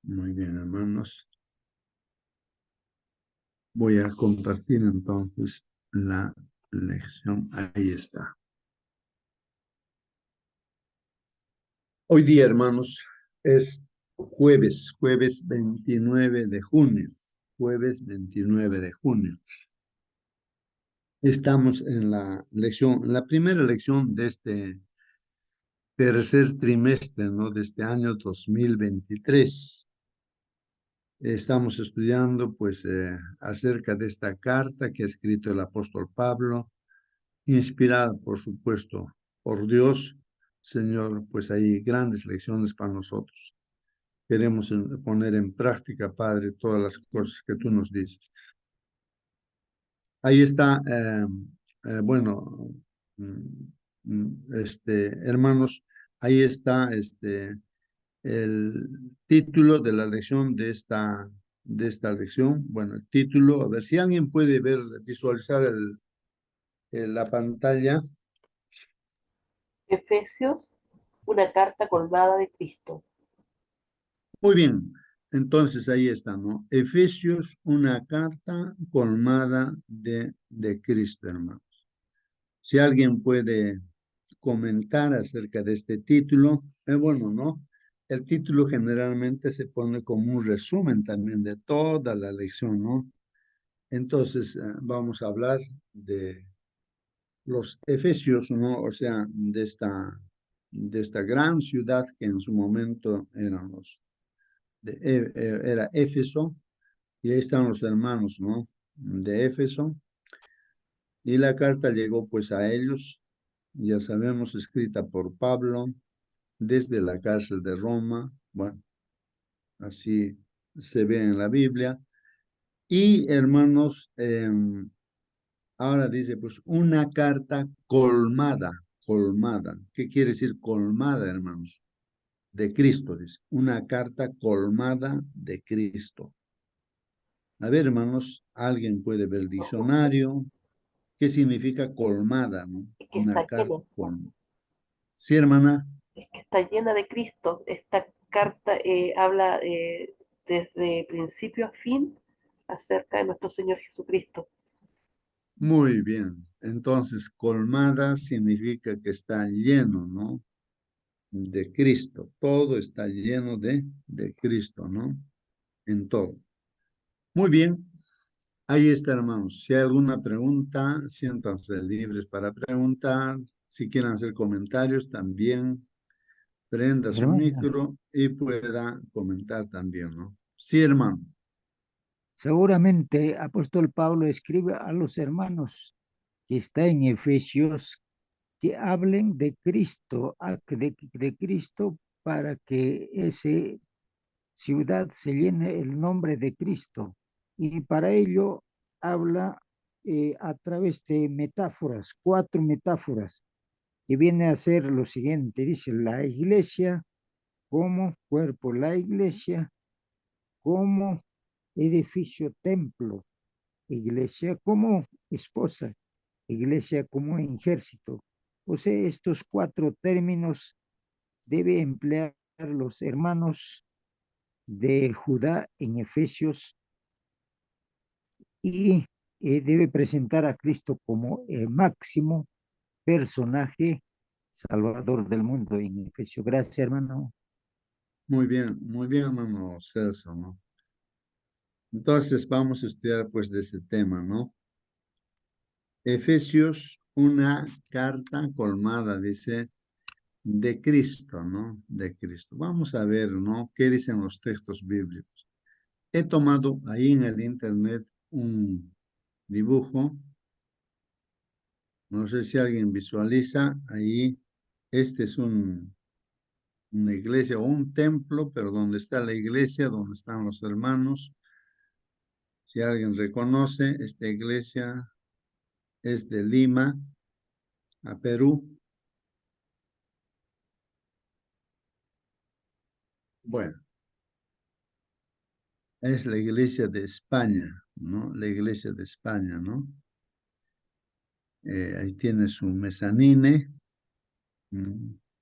Muy bien, hermanos. Voy a compartir entonces la lección. Ahí está. Hoy día, hermanos, es jueves 29 de junio. Jueves 29 de junio. Estamos en la primera lección de este tercer trimestre, ¿no? De este año 2023. Estamos estudiando, pues, acerca de esta carta que ha escrito el apóstol Pablo, inspirada, por supuesto, por Dios. Señor, pues hay grandes lecciones para nosotros. Queremos poner en práctica, Padre, todas las cosas que tú nos dices. Ahí está, bueno, hermanos, ahí está el título de la lección de esta lección. Bueno, el título, a ver si alguien puede ver, visualizar la pantalla. Efesios, una carta colmada de Cristo. Muy bien, entonces ahí está, ¿no? Efesios, una carta colmada de Cristo, hermanos. Si alguien puede comentar acerca de este título, bueno, ¿no? El título generalmente se pone como un resumen también de toda la lección, ¿no? Entonces, vamos a hablar de los efesios, ¿no? O sea, de esta gran ciudad que en su momento era Éfeso, y ahí están los hermanos, ¿no? De Éfeso, y la carta llegó pues a ellos, ya sabemos, escrita por Pablo desde la cárcel de Roma. Bueno, así se ve en la Biblia. Y hermanos, ahora dice pues una carta colmada, colmada. ¿Qué quiere decir colmada, hermanos? De Cristo, dice. Una carta colmada de Cristo. A ver, hermanos, alguien puede ver el diccionario. ¿Qué significa colmada, no? Es que Una está carta llena, colmada. Sí, hermana. es que está llena de Cristo. Esta carta habla desde principio a fin acerca de nuestro Señor Jesucristo. Muy bien. Entonces, colmada significa que está lleno, ¿no? De Cristo. Todo está lleno de Cristo, ¿no? En todo. Muy bien. Ahí está, hermanos. Si hay alguna pregunta, siéntanse libres para preguntar. Si quieren hacer comentarios, también prenda su Hermano, micro y pueda comentar también, ¿no? Sí, hermano. seguramente apóstol Pablo escribe a los hermanos que está en Efesios que hablen de Cristo, de Cristo para que esa ciudad se llene el nombre de Cristo. Y para ello habla a través de metáforas, 4 metáforas, que viene a ser lo siguiente. Dice la iglesia como cuerpo, la iglesia como edificio, templo, iglesia como esposa, iglesia como ejército. O sea, estos 4 términos debe emplear los hermanos de Judá en Efesios, y debe presentar a Cristo como el máximo personaje salvador del mundo en Efesios. Gracias, hermano. Muy bien, hermano Celso, ¿no? Entonces vamos a estudiar pues de este tema, ¿no? Efesios, una carta colmada, dice, de Cristo, ¿no? De Cristo. Vamos a ver, ¿no? ¿Qué dicen los textos bíblicos? He tomado ahí en el internet un dibujo. No sé si alguien visualiza ahí. Este es una iglesia o un templo, pero donde está la iglesia, donde están los hermanos. Si alguien reconoce, esta iglesia es de Lima, a Perú. Bueno, es la iglesia de España, ¿no? La iglesia de España, ¿no? Ahí tiene su mezanine.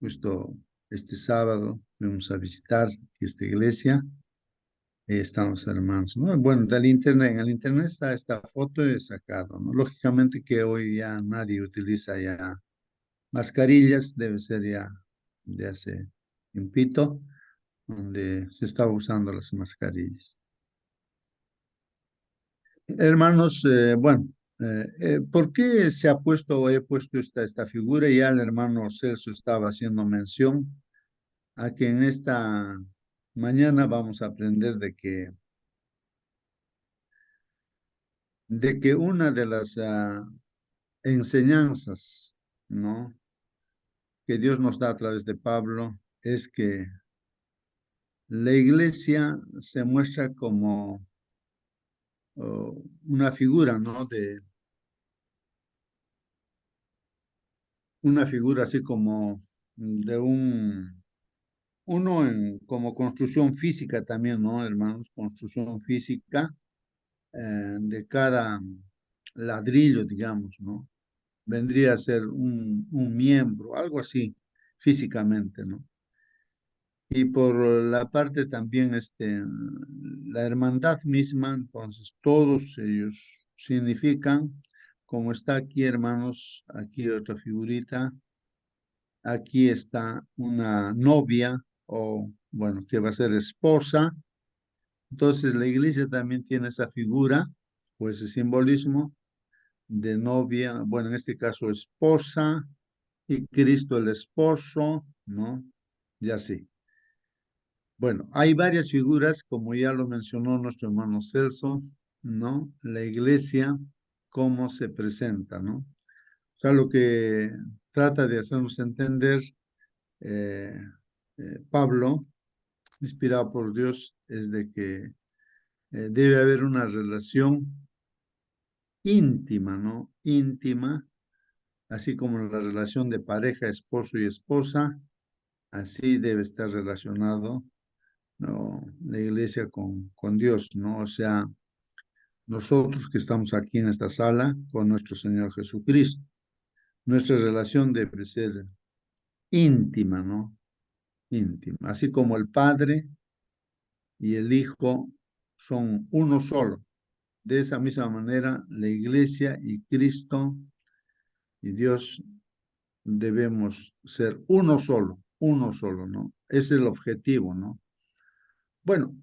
Justo este sábado fuimos a visitar esta iglesia. Ahí están los hermanos, ¿no? Bueno, del internet, en el internet está esta foto he sacado, ¿no? Lógicamente que hoy ya nadie utiliza ya mascarillas, debe ser ya de hace tiempito, donde se estaba usando las mascarillas. Hermanos, bueno, ¿por qué se ha puesto o he puesto esta figura? Ya el hermano Celso estaba haciendo mención a que en esta mañana vamos a aprender de que una de las enseñanzas, ¿no? Que Dios nos da a través de Pablo es que la iglesia se muestra como una figura, ¿no? De una figura así como de uno como construcción física también, ¿no, hermanos? Construcción física de cada ladrillo, digamos, ¿no? Vendría a ser un miembro, algo así, físicamente, ¿no? Y por la parte también, la hermandad misma, entonces todos ellos significan, como está aquí, hermanos, aquí otra figurita, aquí está una novia o, bueno, que va a ser esposa. Entonces la iglesia también tiene esa figura o ese simbolismo de novia, bueno, en este caso esposa y Cristo el esposo, ¿no? Y así. Bueno, hay varias figuras, como ya lo mencionó nuestro hermano Celso, ¿no? La iglesia, cómo se presenta, ¿no? O sea, lo que trata de hacernos entender eh, Pablo, inspirado por Dios, es de que debe haber una relación íntima, ¿no? Íntima, así como la relación de pareja, esposo y esposa, así debe estar relacionado, ¿no? La iglesia con Dios, ¿no? O sea, nosotros que estamos aquí en esta sala con nuestro Señor Jesucristo, nuestra relación debe ser íntima, ¿no? Íntima, así como el Padre y el Hijo son uno solo. De esa misma manera, la iglesia y Cristo y Dios debemos ser uno solo, ¿no? Ese es el objetivo, ¿no? Bueno,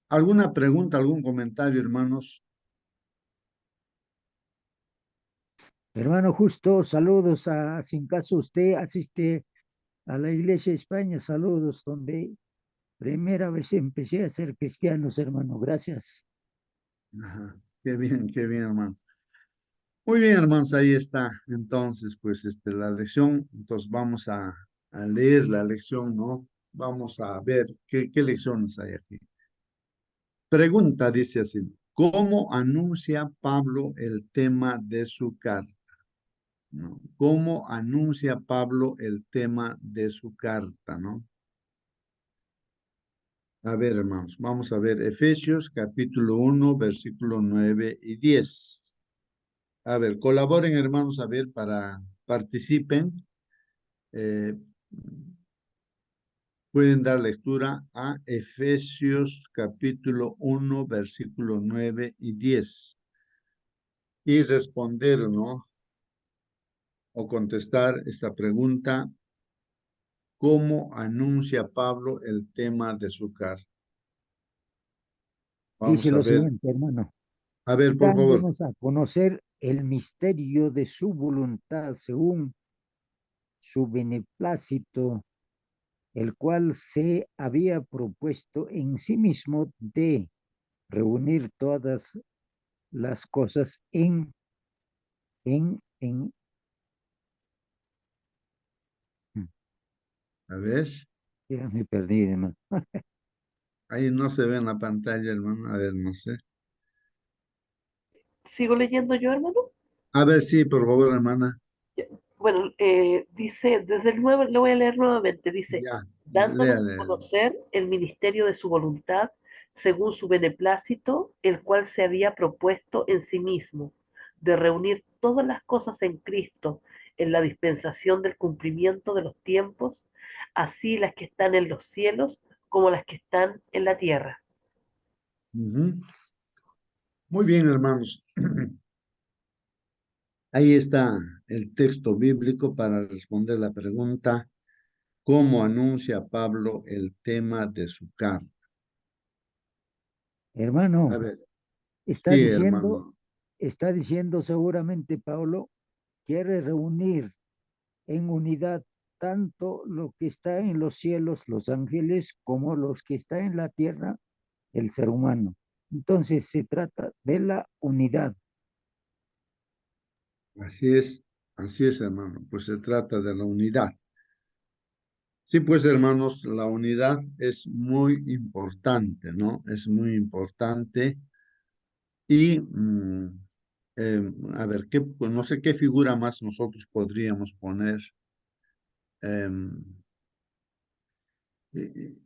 ¿alguna pregunta, algún comentario, hermanos? Hermano, justo saludos a, sin caso usted asiste a la Iglesia de España, saludos, donde primera vez empecé a ser cristianos, hermano, gracias. Ajá, qué bien, hermano. Muy bien, hermanos, ahí está. Entonces, pues, la lección, entonces vamos a leer la lección, ¿no? Vamos a ver qué lecciones hay aquí. Pregunta, dice así, ¿cómo anuncia Pablo el tema de su carta? ¿No? ¿Cómo anuncia Pablo el tema de su carta, no? A ver, hermanos, vamos a ver Efesios capítulo 1, versículo 9 y 10. A ver, colaboren, hermanos, a ver, para participen. Eh, pueden dar lectura a Efesios capítulo 1, versículo 9 y 10 y responder, ¿no? O contestar esta pregunta, ¿cómo anuncia Pablo el tema de su carta? Dice Vamos a lo ver, siguiente, hermano, por favor. dándonos a conocer el misterio de su voluntad según su beneplácito, el cual se había propuesto en sí mismo de reunir todas las cosas en, A ver, ya me perdí, hermano. ahí no se ve en la pantalla, hermano. A ver, no sé. ¿Sigo leyendo yo, hermano? A ver, sí, por favor, hermana. Bueno, dice, desde el nuevo, lo voy a leer nuevamente, dice, Ya, dándonos a léale. conocer el ministerio de su voluntad, según su beneplácito, el cual se había propuesto en sí mismo, de reunir todas las cosas en Cristo, en la dispensación del cumplimiento de los tiempos, así las que están en los cielos como las que están en la tierra. Ujú. Muy bien, hermanos. Ahí está el texto bíblico para responder la pregunta, ¿cómo anuncia Pablo el tema de su carta? A Hermano, ver, está sí, diciendo, hermano. está diciendo seguramente Pablo, quiere reunir en unidad tanto lo que está en los cielos, los ángeles, como los que está en la tierra, el ser humano. Entonces se trata de la unidad. Así es, hermano. Pues se trata de la unidad. Sí, pues, hermanos, la unidad es muy importante, ¿no? Es muy importante. Y, a ver, pues, no sé qué figura más nosotros podríamos poner. em,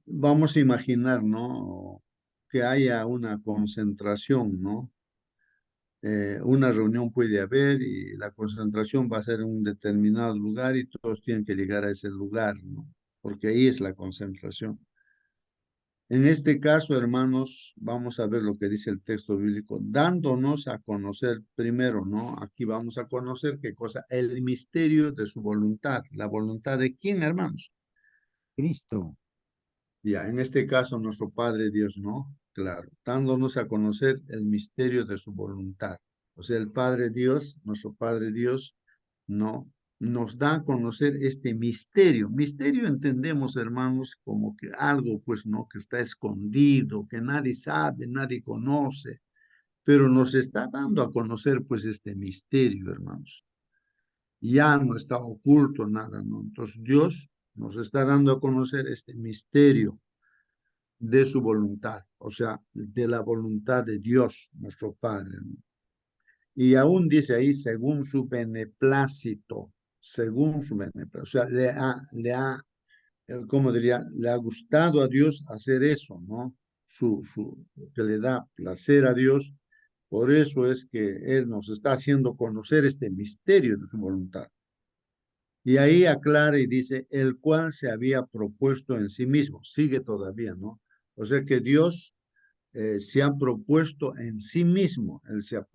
Vamos a imaginar, ¿no? Que haya una concentración, ¿no? Una reunión puede haber y la concentración va a ser en un determinado lugar y todos tienen que llegar a ese lugar, ¿no? Porque ahí es la concentración. En este caso, hermanos, vamos a ver lo que dice el texto bíblico, dándonos a conocer primero, ¿no? Aquí vamos a conocer qué cosa, el misterio de su voluntad. ¿La voluntad de quién, hermanos? Cristo, Ya, en este caso, nuestro Padre Dios, ¿no? Claro, dándonos a conocer el misterio de su voluntad. O sea, el Padre Dios, nuestro Padre Dios, ¿no? Nos da a conocer este misterio. Misterio entendemos, hermanos, como que algo, pues, ¿no? Que está escondido, que nadie sabe, nadie conoce, pero nos está dando a conocer, pues, este misterio, hermanos. Ya no está oculto nada, ¿no? Entonces, Dios nos está dando a conocer este misterio de su voluntad, o sea, de la voluntad de Dios, nuestro Padre, ¿no? Y aún dice ahí, según su beneplácito, según su beneplácito, o sea, ¿cómo diría? Le ha gustado a Dios hacer eso, ¿no? Que le da placer a Dios, por eso es que Él nos está haciendo conocer este misterio de su voluntad. Y ahí aclara y dice, el cual se había propuesto en sí mismo, sigue todavía, ¿no? O sea que Dios se ha propuesto en sí mismo,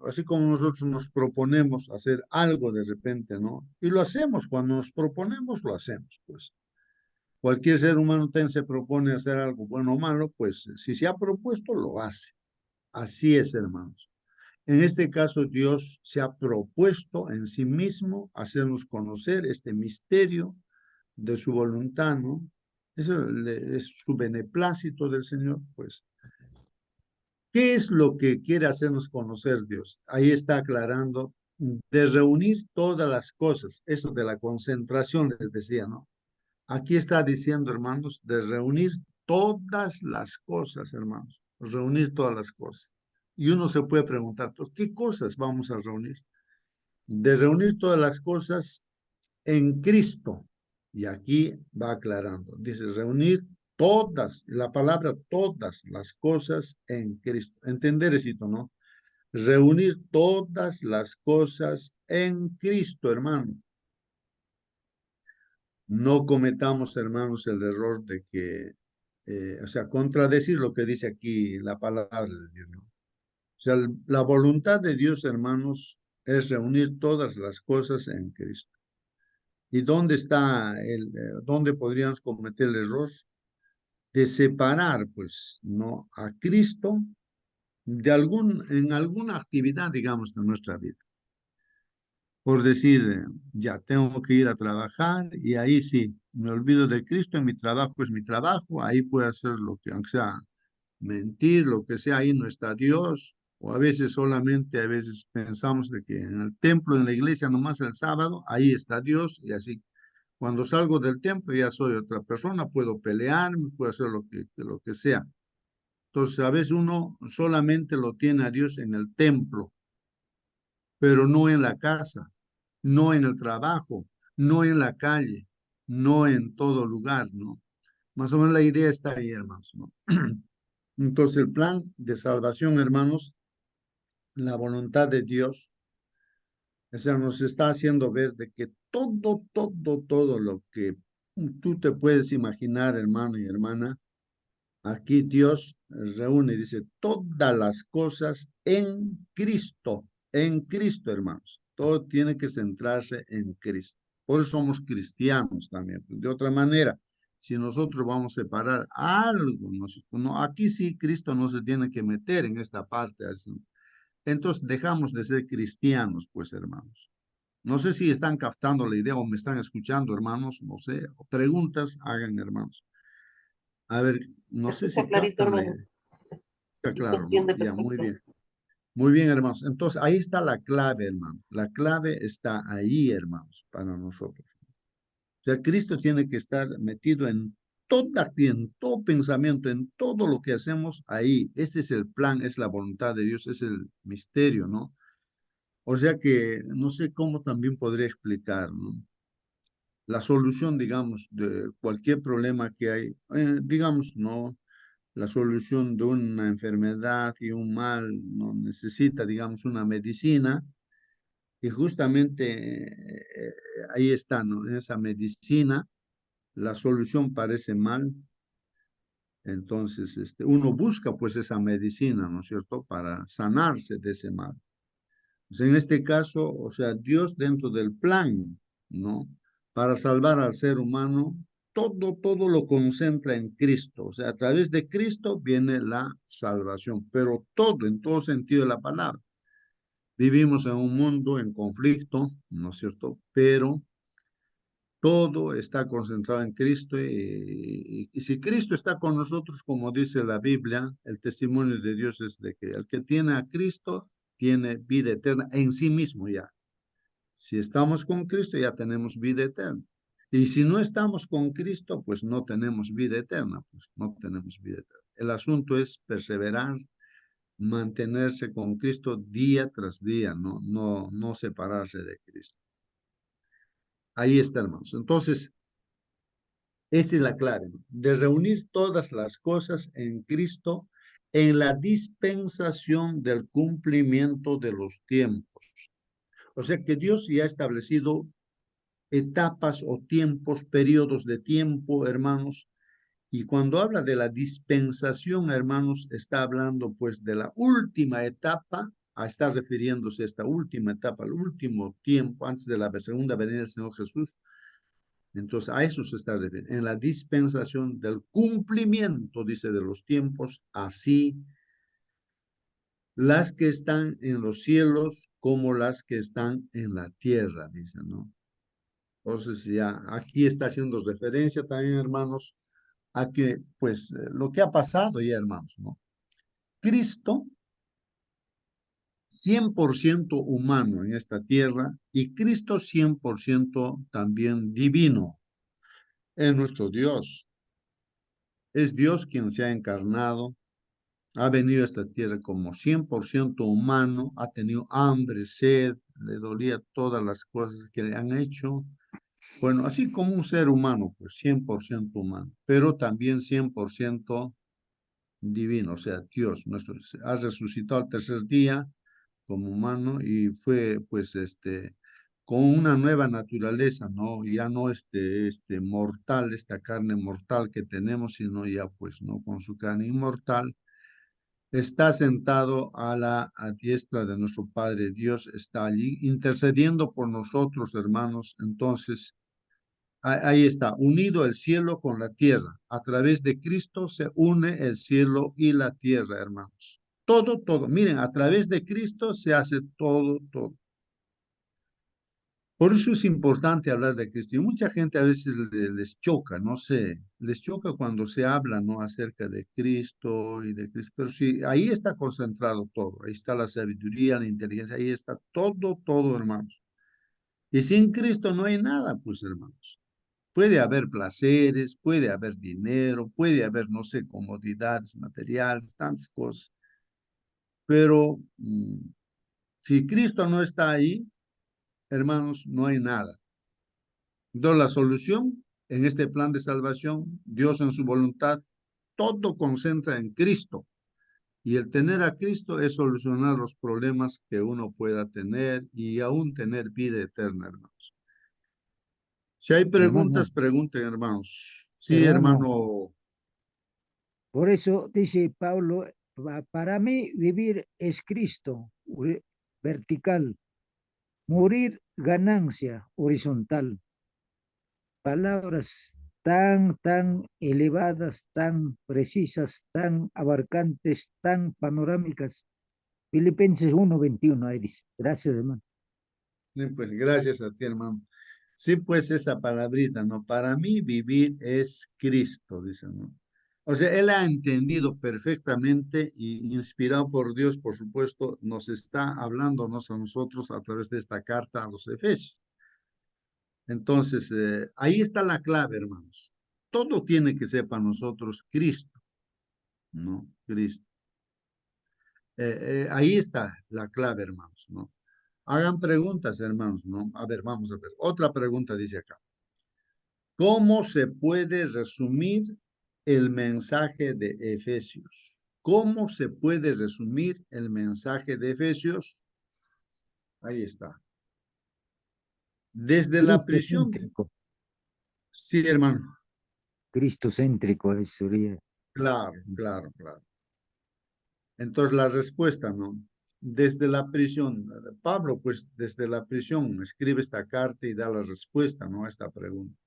así como nosotros nos proponemos hacer algo de repente, ¿no? Y lo hacemos, cuando nos proponemos, lo hacemos, pues. Cualquier ser humano se propone hacer algo bueno o malo, pues si se ha propuesto, lo hace. Así es, hermanos. En este caso, Dios se ha propuesto en sí mismo hacernos conocer este misterio de su voluntad, ¿no? Eso es su beneplácito del Señor, pues. ¿Qué es lo que quiere hacernos conocer Dios? Ahí está aclarando de reunir todas las cosas, eso de la concentración, les decía, ¿no? Aquí está diciendo, hermanos, de reunir todas las cosas, hermanos, reunir todas las cosas. Y uno se puede preguntar, ¿por qué cosas vamos a reunir? De reunir todas las cosas en Cristo. Y aquí va aclarando, dice, reunir todas, la palabra todas las cosas en Cristo. Entender eso, ¿no? Reunir todas las cosas en Cristo, hermano. No cometamos, hermanos, el error de que, o sea, contradecir lo que dice aquí la palabra de Dios, ¿no? O sea, la voluntad de Dios, hermanos, es reunir todas las cosas en Cristo. ¿Y dónde está dónde podríamos cometer el error? De separar, pues, ¿no? A Cristo en alguna actividad, digamos, de nuestra vida. Por decir, ya tengo que ir a trabajar y ahí sí, me olvido de Cristo, en mi trabajo es mi trabajo, ahí puedo hacer lo que, aunque sea mentir, lo que sea, ahí no está Dios, o a veces solamente, a veces pensamos de que en el templo, en la iglesia, nomás el sábado, ahí está Dios, y así, cuando salgo del templo ya soy otra persona, puedo pelearme, puedo hacer lo que sea. Entonces, a veces uno solamente lo tiene a Dios en el templo, pero no en la casa, no en el trabajo, no en la calle, no en todo lugar, ¿no? Más o menos la idea está ahí, hermanos, ¿no? Entonces el plan de salvación, hermanos, la voluntad de Dios, o sea, nos está haciendo ver de que todo lo que tú te puedes imaginar, hermano y hermana, Aquí Dios reúne, dice, todas las cosas en Cristo, hermanos. Todo tiene que centrarse en Cristo. Por eso somos cristianos también. De otra manera, si nosotros vamos a separar algo, no, aquí sí Cristo no se tiene que meter en esta parte. Entonces dejamos de ser cristianos, pues, hermanos. No sé si están captando la idea o me están escuchando, hermanos, no sé. Preguntas, hagan, hermanos. A ver, Se no sé escucha si clarito, captan la hermano. idea. Está Y se claro, ¿no? entiende Ya, muy perfecto. bien. Muy bien, hermanos. Entonces, ahí está la clave, hermanos. La clave está ahí, hermanos, para nosotros. O sea, Cristo tiene que estar metido en todo pensamiento, en todo lo que hacemos ahí. Ese es el plan, es la voluntad de Dios, es el misterio, ¿no? O sea que no sé cómo también podría explicar, ¿no? La solución, digamos, de cualquier problema que hay, digamos, ¿no? La solución de una enfermedad y un mal no necesita, digamos, una medicina y justamente ahí está, ¿no? En esa medicina la solución parece mal, entonces uno busca pues esa medicina, ¿no es cierto?, para sanarse de ese mal. Pues en este caso, o sea, Dios dentro del plan, ¿no? Para salvar al ser humano, todo lo concentra en Cristo. O sea, a través de Cristo viene la salvación, pero todo, en todo sentido de la palabra. Vivimos en un mundo en conflicto, ¿no es cierto? Pero todo está concentrado en Cristo y si Cristo está con nosotros, como dice la Biblia, el testimonio de Dios es de que el que tiene a Cristo tiene vida eterna en sí mismo ya. Si estamos con Cristo, ya tenemos vida eterna. Y si no estamos con Cristo, pues no tenemos vida eterna, pues no tenemos vida eterna. El asunto es perseverar, mantenerse con Cristo día tras día, no separarse de Cristo. Ahí está, hermanos. Entonces, esa es la clave, ¿no? De reunir todas las cosas en Cristo en la dispensación del cumplimiento de los tiempos. O sea que Dios ya ha establecido etapas o tiempos, periodos de tiempo, hermanos. Y cuando habla de la dispensación, hermanos, está hablando pues de la última etapa, está refiriéndose a esta última etapa, el último tiempo antes de la segunda venida del Señor Jesús. Entonces, a eso se está refiriendo, en la dispensación del cumplimiento, dice, de los tiempos, así las que están en los cielos como las que están en la tierra, dice, ¿no? Entonces, ya aquí está haciendo referencia también, hermanos, a que, pues, lo que ha pasado ya, hermanos, ¿no? Cristo, 100% humano en esta tierra, y Cristo 100% también divino, es nuestro Dios. Es Dios quien se ha encarnado, ha venido a esta tierra como 100% humano, ha tenido hambre, sed, le dolía todas las cosas que le han hecho. Bueno, así como un ser humano, pues 100% humano, pero también 100% divino, o sea, Dios nuestro, ha resucitado al tercer día como humano y fue pues con una nueva naturaleza, ¿no? Ya no mortal, esta carne mortal que tenemos, sino ya pues, ¿no? Con su carne inmortal, está sentado a diestra de nuestro Padre Dios, está allí intercediendo por nosotros, hermanos. Entonces, ahí está, unido el cielo con la tierra. A través de Cristo se une el cielo y la tierra, hermanos. Todo. Miren, a través de Cristo se hace todo. Por eso es importante hablar de Cristo. Y mucha gente a veces les choca, no sé, les choca cuando se habla, ¿no? Acerca de Cristo y de Cristo. Pero sí, ahí está concentrado todo. Ahí está la sabiduría, la inteligencia, ahí está todo, hermanos. Y sin Cristo no hay nada, pues, hermanos. Puede haber placeres, puede haber dinero, puede haber, no sé, comodidades materiales, tantas cosas. Pero si Cristo no está ahí, hermanos, no hay nada. Entonces, la solución en este plan de salvación, Dios en su voluntad, todo concentra en Cristo. Y el tener a Cristo es solucionar los problemas que uno pueda tener y aún tener vida eterna, hermanos. Si hay Hermano, preguntas, pregunten, hermanos. Sí, hermano, hermano. Por eso dice Pablo, para mí vivir es Cristo, vertical, morir ganancia, horizontal. Palabras tan elevadas, tan precisas, tan abarcantes, tan panorámicas. Filipenses 1:21, ahí dice. Gracias, hermano. Sí, pues gracias a ti, hermano. Sí, pues esa palabrita, ¿no? Para mí vivir es Cristo, dice, ¿no? O sea, él ha entendido perfectamente y inspirado por Dios, por supuesto, nos está hablándonos a nosotros a través de esta carta a los Efesios. Entonces, ahí está la clave, hermanos. Todo tiene que ser para nosotros Cristo, ¿no? Cristo. Ahí está la clave, hermanos, ¿no? Hagan preguntas, hermanos, ¿no? A ver, vamos a ver. Otra pregunta dice acá. ¿Cómo se puede resumir el mensaje de Efesios? ¿Cómo se puede resumir el mensaje de Efesios? Ahí está. Desde la prisión. Cristocéntrico, Sí, hermano. cristocéntrico, eso sería. Claro, claro, claro. Entonces la respuesta, ¿no? Desde la prisión, Pablo, pues desde la prisión escribe esta carta y da la respuesta, ¿no? A esta pregunta.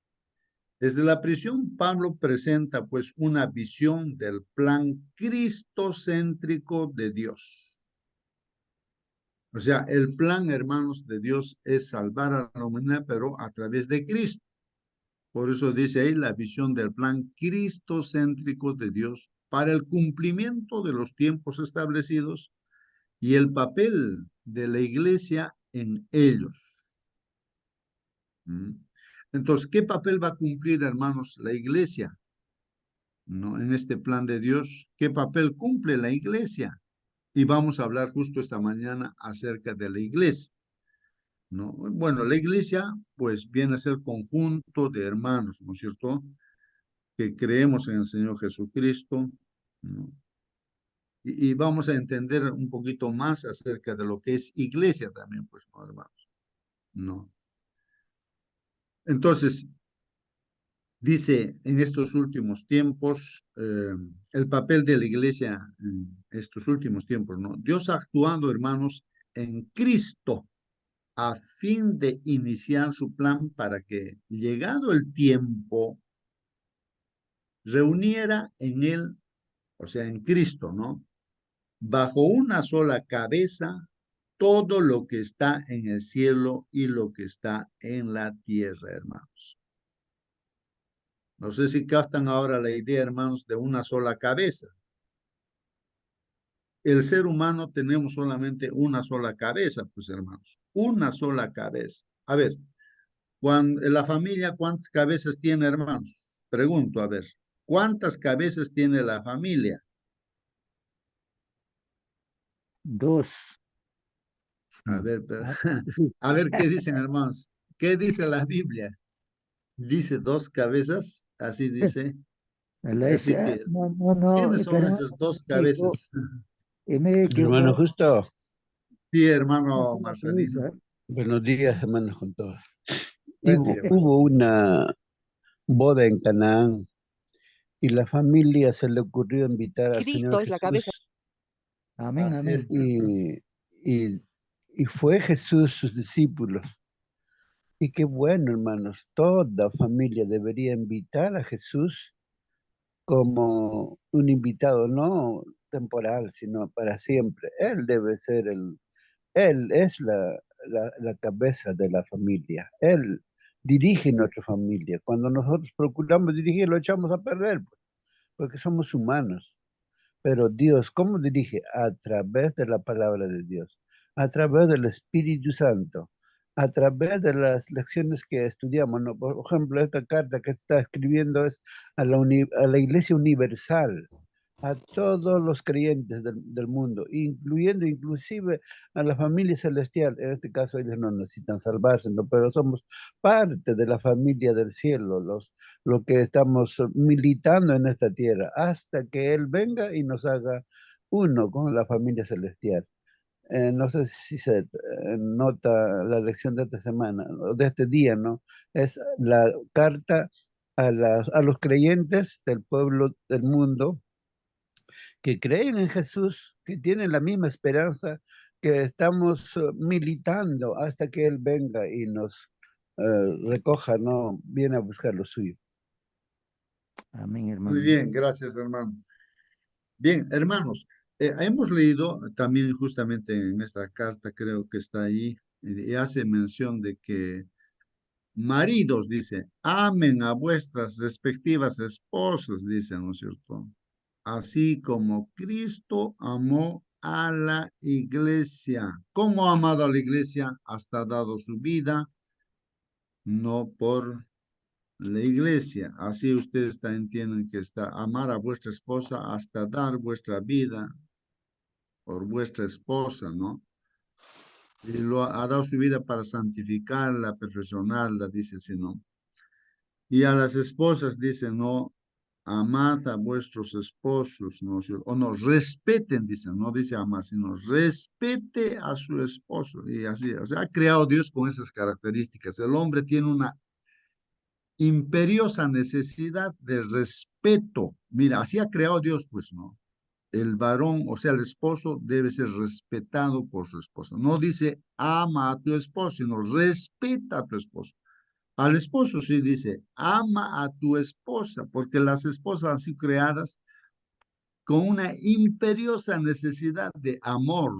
Desde la prisión, Pablo presenta pues una visión del plan cristocéntrico de Dios. O sea, el plan, hermanos, de Dios es salvar a la humanidad, pero a través de Cristo. Por eso dice ahí la visión del plan cristocéntrico de Dios para el cumplimiento de los tiempos establecidos y el papel de la iglesia en ellos. ¿Mm? Entonces, ¿qué papel va a cumplir, hermanos, la iglesia? ¿No? En este plan de Dios, ¿qué papel cumple la iglesia? Y vamos a hablar justo esta mañana acerca de la iglesia, ¿no? Bueno, la iglesia, pues, viene a ser conjunto de hermanos, ¿no es cierto? Que creemos en el Señor Jesucristo, ¿no? Y vamos a entender un poquito más acerca de lo que es iglesia también, pues, ¿no, hermanos? ¿No? Entonces, dice en estos últimos tiempos, el papel de la iglesia en estos últimos tiempos, ¿no? Dios actuando, hermanos, en Cristo a fin de iniciar su plan para que, llegado el tiempo, reuniera en él, o sea, en Cristo, ¿no? Bajo una sola cabeza, todo lo que está en el cielo y lo que está en la tierra, hermanos. No sé si captan ahora la idea, hermanos, de una sola cabeza. El ser humano tenemos solamente una sola cabeza, pues, hermanos. Una sola cabeza. A ver, en la familia, ¿cuántas cabezas tiene, hermanos? Pregunto, a ver, ¿cuántas cabezas tiene la familia? Dos. A ver, Ah, a ver qué dicen, hermanos. ¿Qué dice la Biblia? Dice dos cabezas, así dice. Así que, no, ¿quiénes son pero esas dos me equivoco, cabezas? me he Hermano equivocado. Justo, Sí, Una hermano sola Marcelino. cabeza. buenos días, hermanos con todos. Buen Hubo, día. hubo una boda en Canaán y la familia se le ocurrió invitar al Señor Cristo es la cabeza. Jesús Amén, Así es. amén. y, y fue Jesús sus discípulos. Y qué bueno, hermanos, toda familia debería invitar a Jesús como un invitado, no temporal, sino para siempre. Él debe ser Él es la cabeza de la familia. Él dirige nuestra familia. Cuando nosotros procuramos dirigir, lo echamos a perder, pues, porque somos humanos. Pero Dios, ¿cómo dirige? A través de la palabra de Dios, a través del Espíritu Santo, a través de las lecciones que estudiamos, ¿no? Por ejemplo, esta carta que está escribiendo es a la Iglesia Universal, a todos los creyentes del mundo, incluyendo inclusive a la familia celestial. En este caso ellos no necesitan salvarse, ¿no? Pero somos parte de la familia del cielo, los que estamos militando en esta tierra, hasta que Él venga y nos haga uno con la familia celestial. No sé si se nota la lección de esta semana, o de este día, ¿no? Es la carta a los creyentes del pueblo del mundo que creen en Jesús, que tienen la misma esperanza, que estamos militando hasta que Él venga y nos recoja, ¿no? Viene a buscar lo suyo. Amén, hermano. Muy bien, gracias, hermano. Bien, hermanos, hemos leído también justamente en esta carta, creo que está ahí, y hace mención de que maridos, dice, amen a vuestras respectivas esposas, dice, ¿no es cierto? Así como Cristo amó a la iglesia. ¿Cómo ha amado a la iglesia? Hasta ha dado su vida, no por la iglesia. Así ustedes también entienden que está amar a vuestra esposa hasta dar vuestra vida por vuestra esposa, ¿no? Y lo ha dado su vida para santificarla, perfeccionarla, dice, si no. Y a las esposas dice, no, amad a vuestros esposos, ¿no? O no, respeten, dice, no dice amar, sino respete a su esposo. Y así, o sea, ha creado Dios con esas características. El hombre tiene una imperiosa necesidad de respeto. Mira, así ha creado Dios, pues, ¿no? El varón, o sea, el esposo debe ser respetado por su esposa. No dice ama a tu esposo, sino respeta a tu esposo. Al esposo sí dice ama a tu esposa, porque las esposas han sido creadas con una imperiosa necesidad de amor.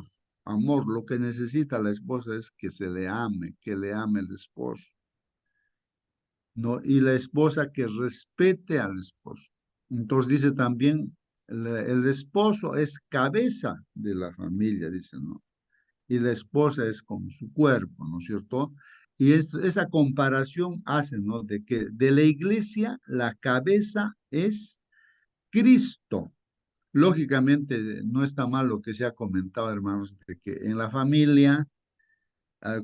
Amor, lo que necesita la esposa es que se le ame, que le ame el esposo. ¿No? Y la esposa que respete al esposo. Entonces dice también, el esposo es cabeza de la familia, dice, ¿no? Y la esposa es como su cuerpo, ¿no es cierto? Y esa comparación hace, ¿no? De que de la iglesia la cabeza es Cristo. Lógicamente, no está mal lo que se ha comentado, hermanos, de que en la familia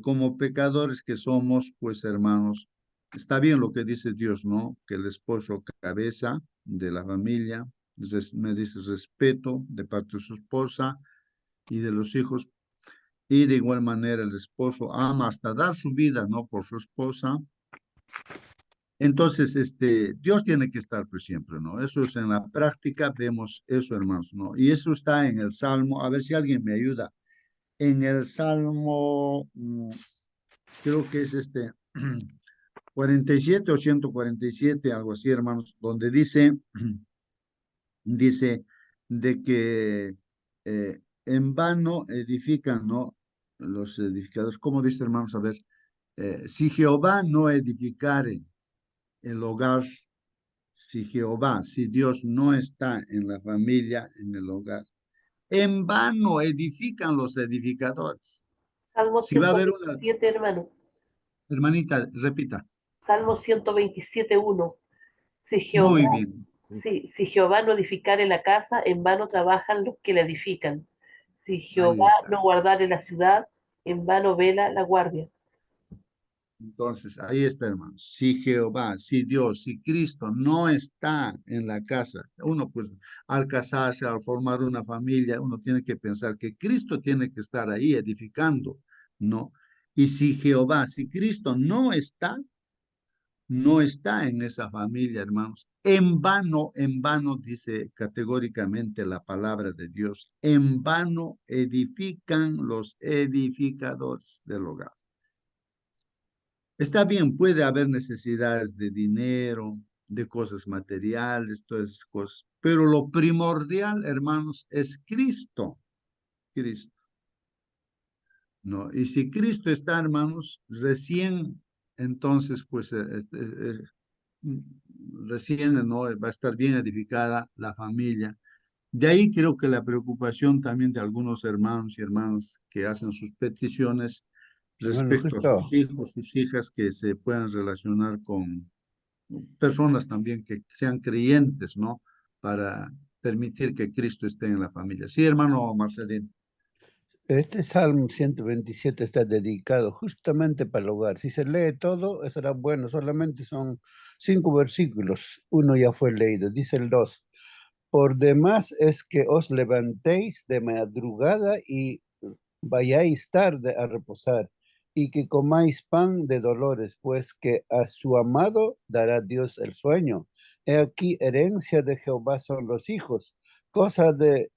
como pecadores que somos, pues hermanos, está bien lo que dice Dios, ¿no? Que el esposo cabeza de la familia, me dice respeto de parte de su esposa y de los hijos, y de igual manera el esposo ama hasta dar su vida, ¿no? Por su esposa. Entonces, Dios tiene que estar pues siempre, ¿no? Eso es en la práctica, vemos eso, hermanos, ¿no? Y eso está en el Salmo, a ver si alguien me ayuda. En el Salmo, creo que es 47 o 147, algo así, hermanos, donde dice, dice de que en vano edifican, ¿no? Los edificadores. ¿Cómo dice, hermanos? A ver, si Jehová no edificare el hogar, si Dios no está en la familia, en el hogar, en vano edifican los edificadores. Salmo Si va a haber una, 127, hermano. hermanita, repita. Salmo 127:1. Si Jehová, Muy bien. si Jehová no edificare la casa, en vano trabajan los que la edifican. Si Ahí Jehová está. no guardare la ciudad, en vano vela la guardia. Entonces, ahí está, hermano. Si Jehová, si Dios, si Cristo no está en la casa, uno pues al casarse, al formar una familia, uno tiene que pensar que Cristo tiene que estar ahí edificando, ¿no? Y si Jehová, si Cristo no está, no está en esa familia, hermanos. En vano, dice categóricamente la palabra de Dios, en vano edifican los edificadores del hogar. Está bien, puede haber necesidades de dinero, de cosas materiales, todas esas cosas, pero lo primordial, hermanos, es Cristo, Cristo, ¿no? Y si Cristo está, hermanos, recién, entonces, pues, recién, ¿no? Va a estar bien edificada la familia. De ahí creo que la preocupación también de algunos hermanos y hermanas que hacen sus peticiones Hermano, respecto a sus justo, hijos, sus hijas que se puedan relacionar con personas también que sean creyentes, ¿no? Para permitir que Cristo esté en la familia. Sí, hermano Marcelino. este Salmo 127 está dedicado justamente para el hogar. Si se lee todo, será bueno. Solamente son 5 versículos. Uno ya fue leído. Dice el 2. Por demás es que os levantéis de madrugada y vayáis tarde a reposar, y que comáis pan de dolores, pues que a su amado dará Dios el sueño. He aquí, herencia de Jehová son los hijos, cosa de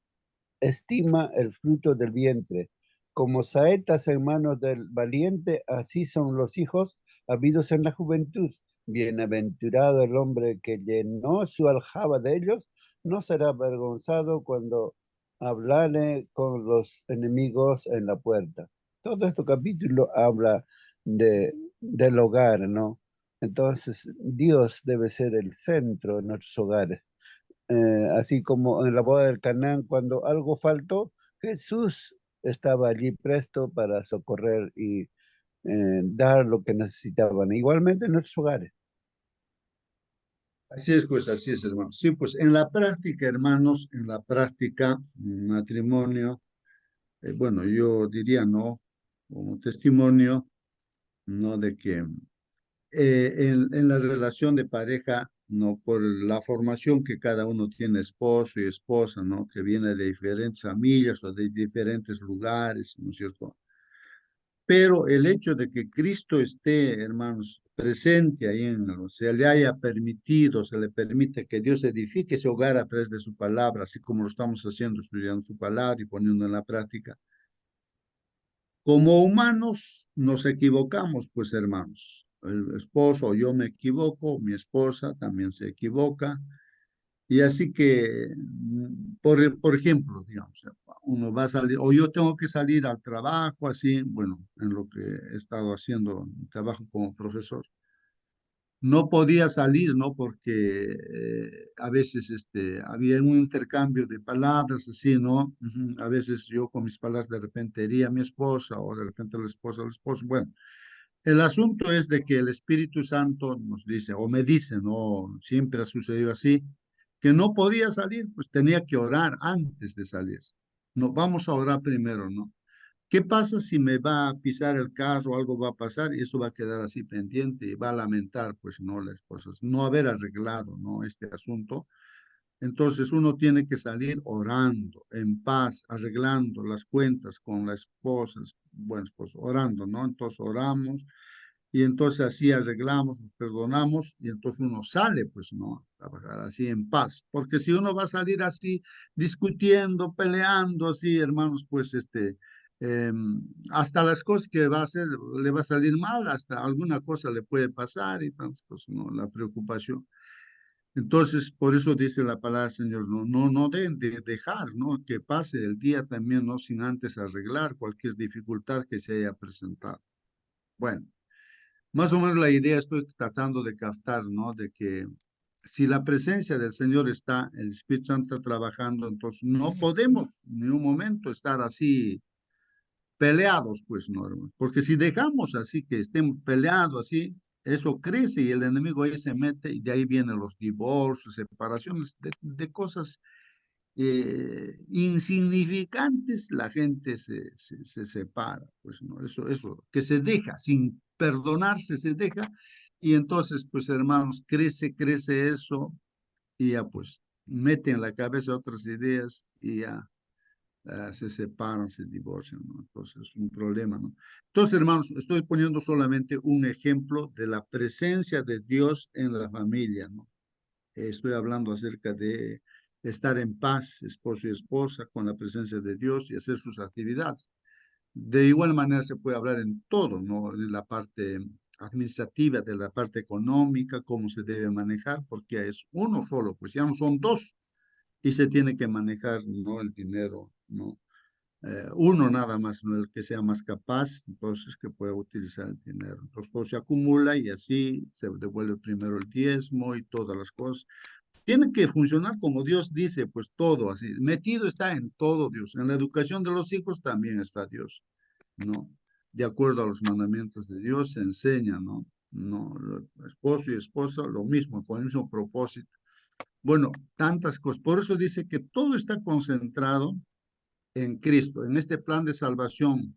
estima el fruto del vientre. Como saetas en manos del valiente, así son los hijos habidos en la juventud. Bienaventurado el hombre que llenó su aljaba de ellos, no será avergonzado cuando hablare con los enemigos en la puerta. Todo este capítulo habla del hogar, ¿no? Entonces, Dios debe ser el centro de nuestros hogares. Así como en la boda del Canaán, cuando algo faltó, Jesús estaba allí presto para socorrer y dar lo que necesitaban. Igualmente en nuestros hogares. Así es, pues así es, hermanos. Sí, pues en la práctica, hermanos, en la práctica, matrimonio, bueno, yo diría, ¿no? Como testimonio, ¿no? De que en la relación de pareja, ¿no? Por la formación que cada uno tiene, esposo y esposa, ¿no? Que viene de diferentes familias o de diferentes lugares, ¿no es cierto? Pero el hecho de que Cristo esté, hermanos, presente ahí se le haya permitido, se le permite que Dios edifique ese hogar a través de su palabra, así como lo estamos haciendo, estudiando su palabra y poniendo en la práctica. Como humanos nos equivocamos, pues hermanos. El esposo, yo me equivoco, mi esposa también se equivoca. Y así que, por ejemplo, digamos, uno va a salir, o yo tengo que salir al trabajo, así, bueno, en lo que he estado haciendo, trabajo como profesor. No podía salir, ¿no? Porque a veces había un intercambio de palabras, así, ¿no? Ujú. A veces yo con mis palabras de repente hería a mi esposa o de repente la esposa al esposo. Bueno, el asunto es de que el Espíritu Santo nos dice, o me dice, ¿no? Siempre ha sucedido así, que no podía salir, pues tenía que orar antes de salir. No, vamos a orar primero, ¿no? ¿Qué pasa si me va a pisar el carro, algo va a pasar y eso va a quedar así pendiente y va a lamentar, pues no, las cosas, no haber arreglado, ¿no? Este asunto. Entonces uno tiene que salir orando, en paz, arreglando las cuentas con las esposas, bueno, pues orando, ¿no? Entonces oramos y entonces así arreglamos, nos perdonamos y entonces uno sale, pues, ¿no? A trabajar así en paz. Porque si uno va a salir así discutiendo, peleando, así, hermanos, pues, hasta las cosas que va a hacer, le va a salir mal, hasta alguna cosa le puede pasar y tantas cosas, ¿no? La preocupación. Entonces, por eso dice la palabra del Señor, no deben de dejar, ¿no? Que pase el día también, ¿no? Sin antes arreglar cualquier dificultad que se haya presentado. Bueno. Más o menos la idea estoy tratando de captar, ¿no? De que si la presencia del Señor está, el Espíritu Santo está trabajando, entonces no podemos ni un momento estar así peleados, pues, no, hermano. Porque si dejamos así que estén peleados así, eso crece y el enemigo ahí se mete y de ahí vienen los divorcios, separaciones, de cosas insignificantes, la gente se separa, pues no, eso, que se deja, sin perdonarse se deja, y entonces, pues hermanos, crece eso, y ya pues mete en la cabeza otras ideas, y ya se separan, se divorcian, ¿no? Entonces es un problema, ¿no? Entonces, hermanos, estoy poniendo solamente un ejemplo de la presencia de Dios en la familia, ¿no? Estoy hablando acerca de estar en paz, esposo y esposa, con la presencia de Dios y hacer sus actividades. De igual manera se puede hablar en todo, ¿no? En la parte administrativa, de la parte económica, cómo se debe manejar, porque es uno solo, pues ya no son dos y se tiene que manejar, ¿no? El dinero, ¿no? Uno nada más, no el que sea más capaz, entonces que pueda utilizar el dinero. Entonces todo se acumula y así se devuelve primero el diezmo y todas las cosas. Tiene que funcionar como Dios dice, pues todo así. Metido está en todo Dios. En la educación de los hijos también está Dios, ¿no? De acuerdo a los mandamientos de Dios se enseña, ¿no? No, esposo y esposa, lo mismo, con el mismo propósito. Bueno, tantas cosas. Por eso dice que todo está concentrado en Cristo, en este plan de salvación,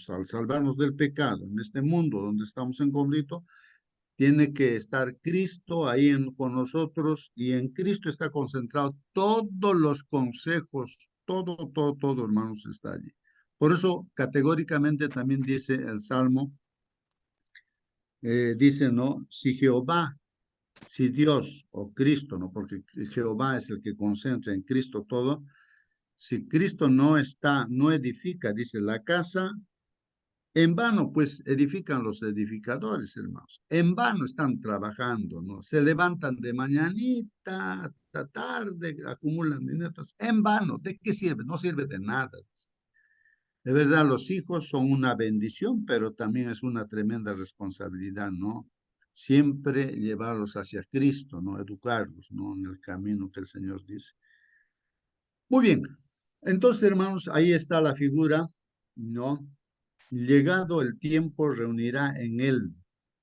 al salvarnos del pecado, en este mundo donde estamos en conflicto, tiene que estar Cristo ahí con nosotros y en Cristo está concentrado todos los consejos, todo, hermanos, está allí. Por eso, categóricamente también dice el Salmo, dice, ¿no? Si Jehová Si Dios o Cristo, ¿no? Porque Jehová es el que concentra en Cristo todo. Si Cristo no está, no edifica, dice la casa, en vano, pues, edifican los edificadores, hermanos. En vano están trabajando, ¿no? Se levantan de mañanita hasta tarde, acumulan minutos. En vano, ¿de qué sirve? No sirve de nada. De verdad, los hijos son una bendición, pero también es una tremenda responsabilidad, ¿no? Siempre llevarlos hacia Cristo, ¿no? Educarlos, ¿no? En el camino que el Señor dice. Muy bien. Entonces, hermanos, ahí está la figura, ¿no? Llegado el tiempo, reunirá en él,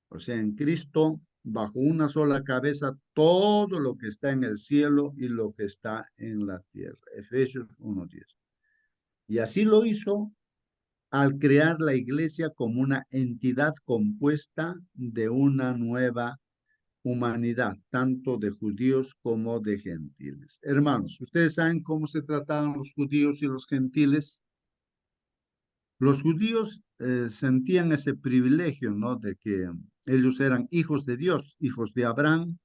o sea, en Cristo, bajo una sola cabeza, todo lo que está en el cielo y lo que está en la tierra. Efesios 1:10. Y así lo hizo al crear la iglesia como una entidad compuesta de una nueva humanidad, tanto de judíos como de gentiles. Hermanos, ¿ustedes saben cómo se trataban los judíos y los gentiles? Los judíos sentían ese privilegio, ¿no? De que ellos eran hijos de Dios, hijos de Abraham,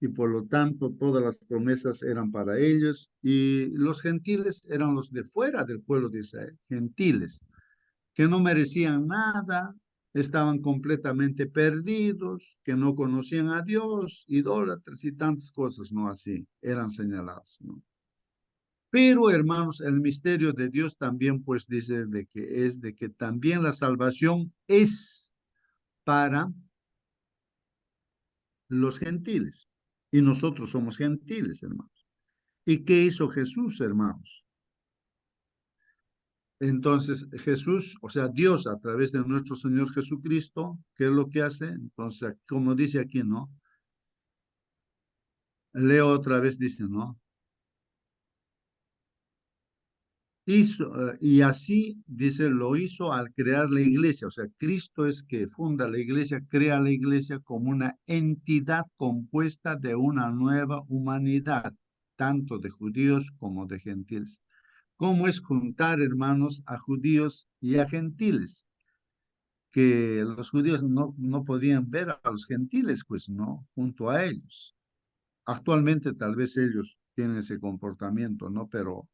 y por lo tanto todas las promesas eran para ellos, y los gentiles eran los de fuera del pueblo de Israel, gentiles, que no merecían nada, estaban completamente perdidos, que no conocían a Dios, idólatras y tantas cosas, ¿no? Así eran señalados, ¿no? Pero, hermanos, el misterio de Dios también, pues, dice de que también la salvación es para los gentiles. Y nosotros somos gentiles, hermanos. ¿Y qué hizo Jesús, hermanos? Entonces, Jesús, o sea, Dios a través de nuestro Señor Jesucristo, ¿qué es lo que hace? Entonces, como dice aquí, ¿no? Leo otra vez, dice, ¿no? Y así, dice, lo hizo al crear la iglesia. O sea, Cristo es que funda la iglesia, crea la iglesia como una entidad compuesta de una nueva humanidad, tanto de judíos como de gentiles. ¿Cómo es juntar, hermanos, a judíos y a gentiles? Que los judíos no podían ver a los gentiles, pues no, junto a ellos. Actualmente tal vez ellos tienen ese comportamiento, ¿no? Pero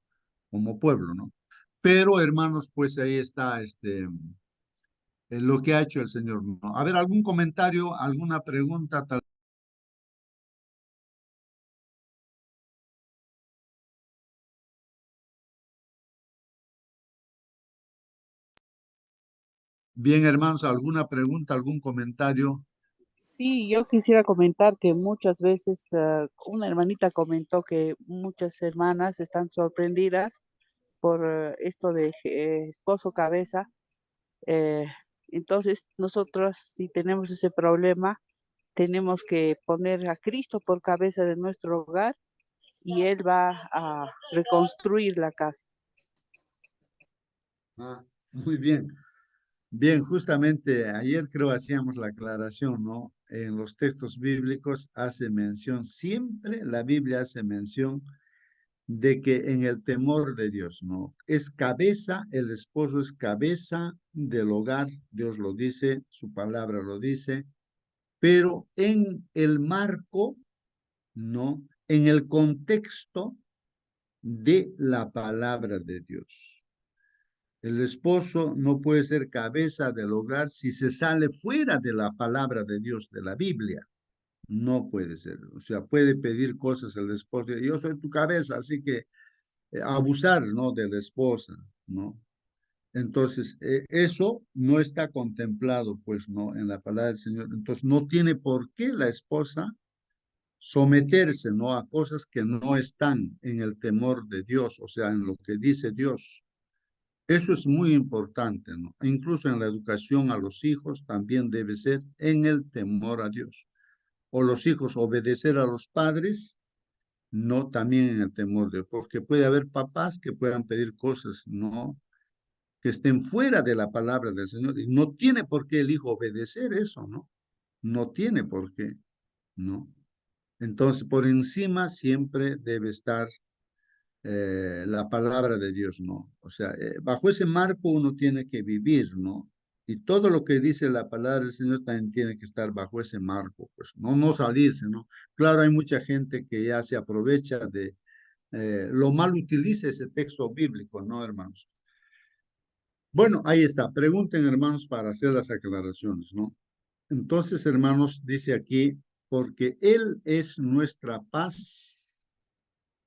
como pueblo, ¿no? Pero hermanos, pues ahí está lo que ha hecho el Señor, ¿no? A ver, algún comentario, alguna pregunta. Bien, hermanos, alguna pregunta, algún comentario. Sí, yo quisiera comentar que muchas veces una hermanita comentó que muchas hermanas están sorprendidas por esto de esposo cabeza. eh, entonces, nosotros si tenemos ese problema, tenemos que poner a Cristo por cabeza de nuestro hogar y Él va a reconstruir la casa. Ah, muy bien. Bien, justamente ayer creo hacíamos la aclaración, ¿no? En los textos bíblicos hace mención, siempre la Biblia hace mención de que en el temor de Dios, ¿no? Es cabeza, el esposo es cabeza del hogar, Dios lo dice, su palabra lo dice, pero en el marco, ¿no? En el contexto de la palabra de Dios. El esposo no puede ser cabeza del hogar si se sale fuera de la palabra de Dios, de la Biblia. No puede ser. O sea, puede pedir cosas el esposo. Yo soy tu cabeza, así que abusar, ¿no? De la esposa, ¿no? Entonces, eso no está contemplado, pues, ¿no? En la palabra del Señor. Entonces, no tiene por qué la esposa someterse, ¿no? A cosas que no están en el temor de Dios, o sea, en lo que dice Dios. Eso es muy importante, ¿no? Incluso en la educación a los hijos también debe ser en el temor a Dios. O los hijos obedecer a los padres, no también en el temor de Dios, porque puede haber papás que puedan pedir cosas, ¿no? Que estén fuera de la palabra del Señor. Y no tiene por qué el hijo obedecer eso, ¿no? No tiene por qué, ¿no? Entonces, por encima siempre debe estar la palabra de Dios, ¿no? O sea, bajo ese marco uno tiene que vivir, ¿no? Y todo lo que dice la palabra del Señor también tiene que estar bajo ese marco, pues, no salirse, ¿no? Claro, hay mucha gente que ya se aprovecha de, lo mal utiliza ese texto bíblico, ¿no, hermanos? Bueno, ahí está. Pregunten, hermanos, para hacer las aclaraciones, ¿no? Entonces, hermanos, dice aquí, porque Él es nuestra paz.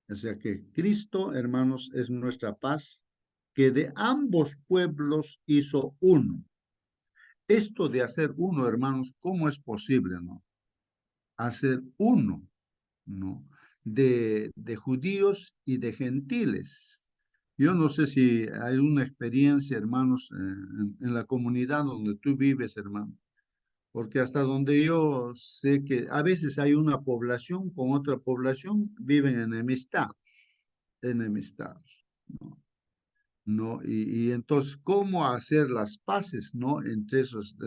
O sea que Cristo, hermanos, es nuestra paz, que de ambos pueblos hizo uno. Esto de hacer uno, hermanos, ¿cómo es posible, no? Hacer uno, ¿no? De judíos y de gentiles. Yo no sé si hay una experiencia, hermanos, en la comunidad donde tú vives, hermano, porque hasta donde yo sé que a veces hay una población con otra población, viven enemistados, ¿no? ¿No? Y entonces, ¿cómo hacer las paces, ¿no? Entre esas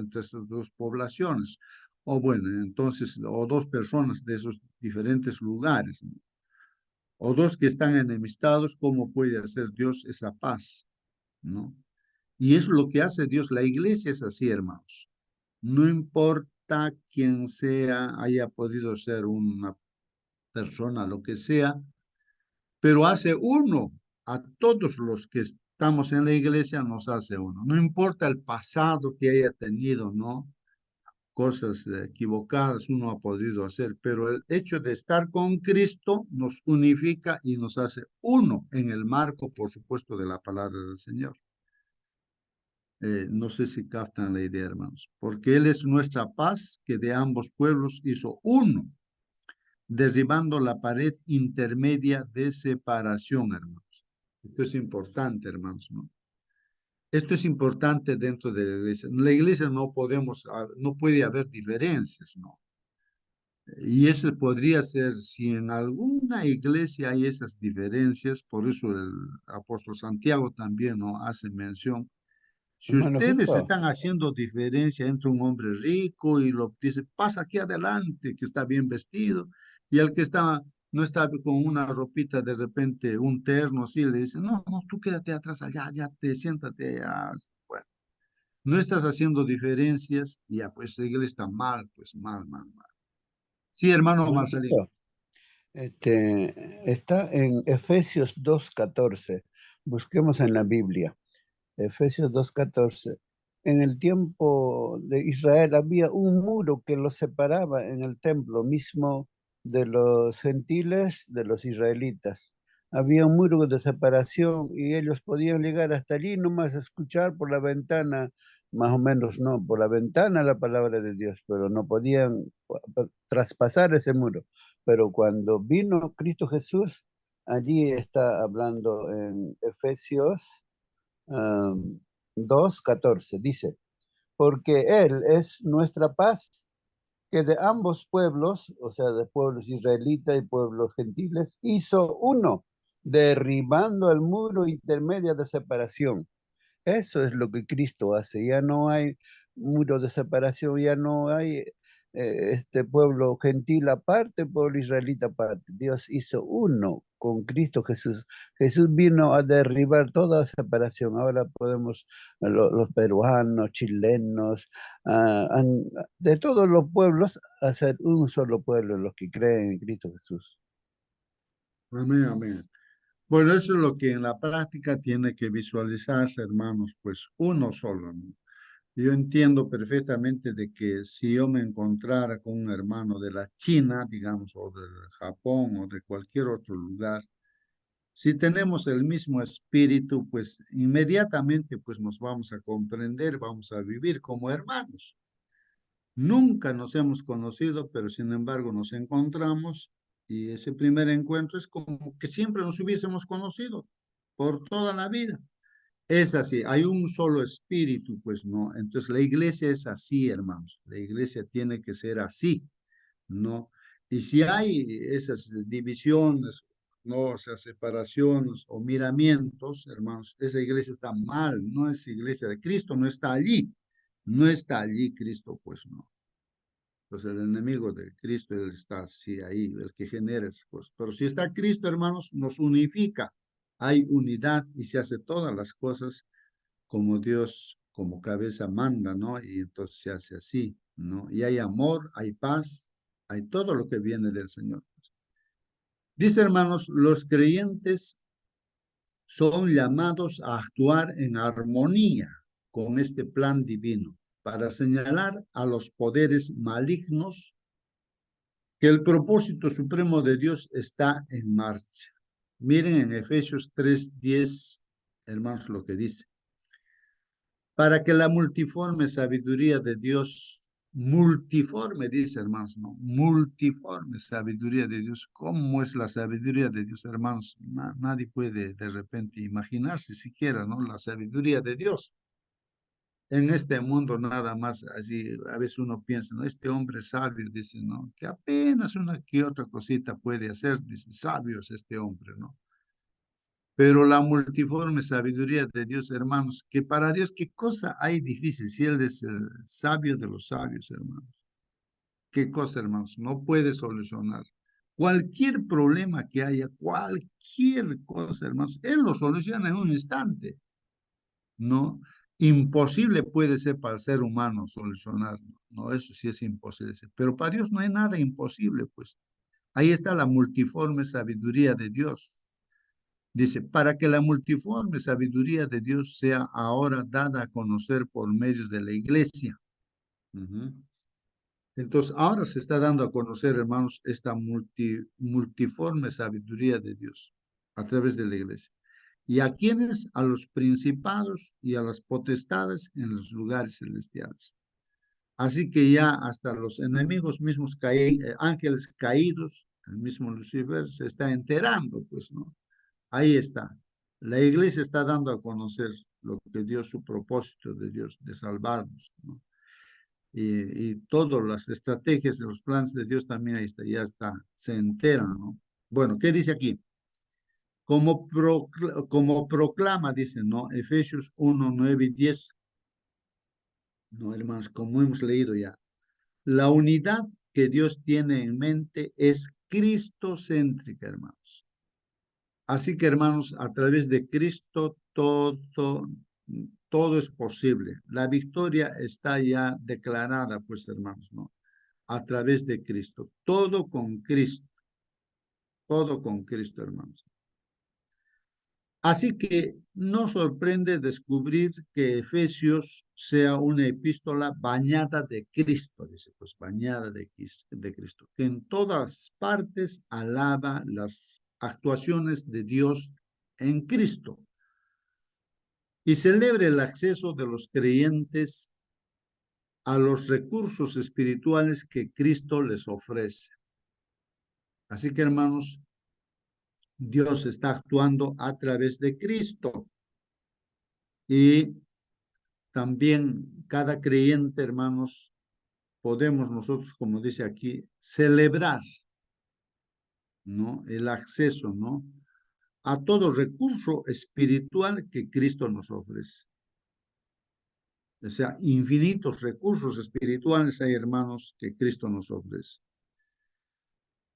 dos poblaciones? O bueno, entonces, o dos personas de esos diferentes lugares, ¿no? O dos que están enemistados, ¿cómo puede hacer Dios esa paz, ¿no? Y eso es lo que hace Dios. La iglesia es así, hermanos. No importa quién sea, haya podido ser una persona, lo que sea, pero hace uno a todos los que estamos en la iglesia, nos hace uno. No importa el pasado que haya tenido, ¿no? Cosas equivocadas uno ha podido hacer, pero el hecho de estar con Cristo nos unifica y nos hace uno en el marco, por supuesto, de la palabra del Señor. No sé si captan la idea, hermanos, porque Él es nuestra paz que de ambos pueblos hizo uno, derribando la pared intermedia de separación, hermanos. Esto es importante, hermanos, ¿no? Esto es importante dentro de la iglesia. En la iglesia no puede haber diferencias, ¿no? Y eso podría ser, si en alguna iglesia hay esas diferencias, por eso el apóstol Santiago también, ¿no? Hace mención. Si Hermano ustedes Fico, están haciendo diferencia entre un hombre rico y lo dice, pasa aquí adelante, que está bien vestido, y el que no está con una ropita de repente, un terno, así, le dice, no, tú quédate atrás allá, ya te siéntate allá. Bueno, no estás haciendo diferencias, y ya, pues la iglesia está mal, pues mal, mal, mal. Sí, hermano hermano Marcelino. Fico, está en Efesios 2:14. Busquemos en la Biblia. Efesios 2:14. En el tiempo de Israel había un muro que los separaba en el templo mismo de los gentiles, de los israelitas. Había un muro de separación y ellos podían llegar hasta allí nomás a escuchar por la ventana, más o menos no, por la ventana la palabra de Dios, pero no podían traspasar ese muro. Pero cuando vino Cristo Jesús, allí está hablando en Efesios 2:14, dice, porque Él es nuestra paz, que de ambos pueblos, o sea, de pueblos israelitas y pueblos gentiles, hizo uno, derribando el muro intermedio de separación. Eso es lo que Cristo hace. Ya no hay muro de separación, ya no hay este pueblo gentil aparte, pueblo israelita aparte. Dios hizo uno con Cristo Jesús. Jesús vino a derribar toda separación. Ahora podemos, los peruanos, chilenos, de todos los pueblos, hacer un solo pueblo, los que creen en Cristo Jesús. Amén, amén. Bueno, eso es lo que en la práctica tiene que visualizarse, hermanos, pues uno solo, ¿no? Yo entiendo perfectamente de que si yo me encontrara con un hermano de la China, digamos, o del Japón o de cualquier otro lugar, si tenemos el mismo espíritu, pues inmediatamente pues nos vamos a comprender, vamos a vivir como hermanos. Nunca nos hemos conocido, pero sin embargo nos encontramos y ese primer encuentro es como que siempre nos hubiésemos conocido por toda la vida. Es así, hay un solo espíritu, pues no. Entonces la iglesia es así, hermanos. La iglesia tiene que ser así, ¿no? Y si hay esas divisiones, no, o sea, separaciones o miramientos, hermanos, esa iglesia está mal, no es iglesia de Cristo, no está allí. No está allí Cristo, pues no. Pues el enemigo de Cristo, él está así ahí, el que genera esas cosas. Pero si está Cristo, hermanos, nos unifica. Hay unidad y se hace todas las cosas como Dios como cabeza manda, ¿no? Y entonces se hace así, ¿no? Y hay amor, hay paz, hay todo lo que viene del Señor. Dice, hermanos, los creyentes son llamados a actuar en armonía con este plan divino para señalar a los poderes malignos que el propósito supremo de Dios está en marcha. Miren en Efesios 3:10, hermanos, lo que dice. Para que la multiforme sabiduría de Dios, multiforme, dice, hermanos, no, multiforme sabiduría de Dios. ¿Cómo es la sabiduría de Dios, hermanos? Nadie puede de repente imaginarse siquiera, ¿no? La sabiduría de Dios. En este mundo nada más así, a veces uno piensa, ¿no? Este hombre sabio, dice, ¿no? Que apenas una que otra cosita puede hacer, dice, sabio es este hombre, ¿no? Pero la multiforme sabiduría de Dios, hermanos, que para Dios, ¿qué cosa hay difícil si Él es el sabio de los sabios, hermanos? ¿Qué cosa, hermanos? No puede solucionar. Cualquier problema que haya, cualquier cosa, hermanos, Él lo soluciona en un instante, ¿no? Imposible puede ser para el ser humano solucionarlo, ¿no? Eso sí es imposible. Pero para Dios no hay nada imposible, pues. Ahí está la multiforme sabiduría de Dios. Dice, para que la multiforme sabiduría de Dios sea ahora dada a conocer por medio de la iglesia. Entonces, ahora se está dando a conocer, hermanos, esta multiforme sabiduría de Dios a través de la iglesia. ¿Y a quiénes? A los principados y a las potestades en los lugares celestiales. Así que ya hasta los enemigos mismos, ángeles caídos, el mismo Lucifer se está enterando, pues, ¿no? Ahí está. La iglesia está dando a conocer lo que Dios, su propósito de Dios, de salvarnos, ¿no? Y todas las estrategias de los planes de Dios también ahí está, ya está, se enteran, ¿no? Bueno, ¿qué dice aquí? Como proclama, dice, ¿no? Efesios 1, 9 y 10. No, hermanos, como hemos leído ya. La unidad que Dios tiene en mente es cristocéntrica, hermanos. Así que, hermanos, a través de Cristo todo es posible. La victoria está ya declarada, pues, hermanos, ¿no? A través de Cristo. Todo con Cristo, hermanos. Así que no sorprende descubrir que Efesios sea una epístola bañada de Cristo, dice, pues bañada de Cristo, que en todas partes alaba las actuaciones de Dios en Cristo y celebra el acceso de los creyentes a los recursos espirituales que Cristo les ofrece. Así que, hermanos, Dios está actuando a través de Cristo y también cada creyente, hermanos, podemos nosotros, como dice aquí, celebrar, ¿no? El acceso, ¿no? A todo recurso espiritual que Cristo nos ofrece. O sea, infinitos recursos espirituales hay, hermanos, que Cristo nos ofrece.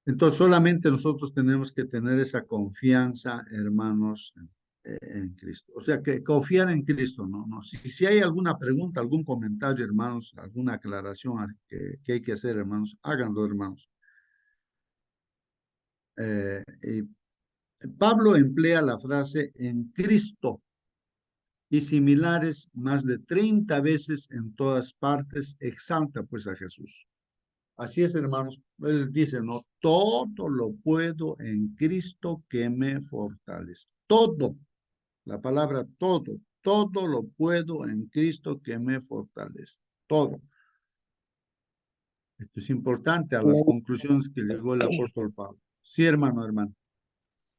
Entonces, solamente nosotros tenemos que tener esa confianza, hermanos, en Cristo. O sea, que confiar en Cristo, ¿no? Si hay alguna pregunta, algún comentario, hermanos, alguna aclaración que hay que hacer, hermanos, háganlo, hermanos. Pablo emplea la frase en Cristo y similares más de 30 veces en todas partes, exalta pues a Jesús. Así es, hermanos, él dice, no, todo lo puedo en Cristo que me fortalece. Todo, la palabra todo lo puedo en Cristo que me fortalece. Todo. Esto es importante a las conclusiones que llegó el apóstol Pablo. Sí, hermano.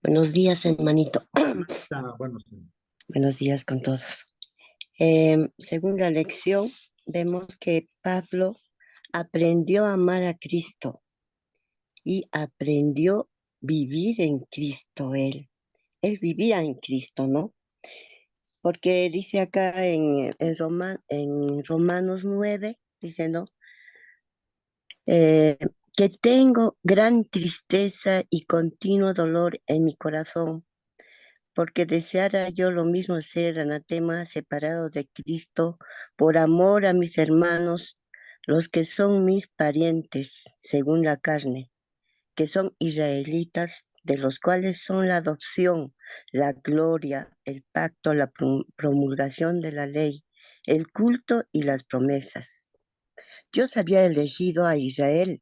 Buenos días, hermanito. Buenos días. Buenos días con todos. Según la lección, vemos que Pablo aprendió a amar a Cristo y aprendió a vivir en Cristo él. Él vivía en Cristo, ¿no? Porque dice acá en Romanos 9, dice, ¿no? Que tengo gran tristeza y continuo dolor en mi corazón, porque deseara yo lo mismo ser anatema separado de Cristo por amor a mis hermanos, los que son mis parientes según la carne, que son israelitas, de los cuales son la adopción, la gloria, el pacto, la promulgación de la ley, el culto y las promesas. Dios había elegido a Israel,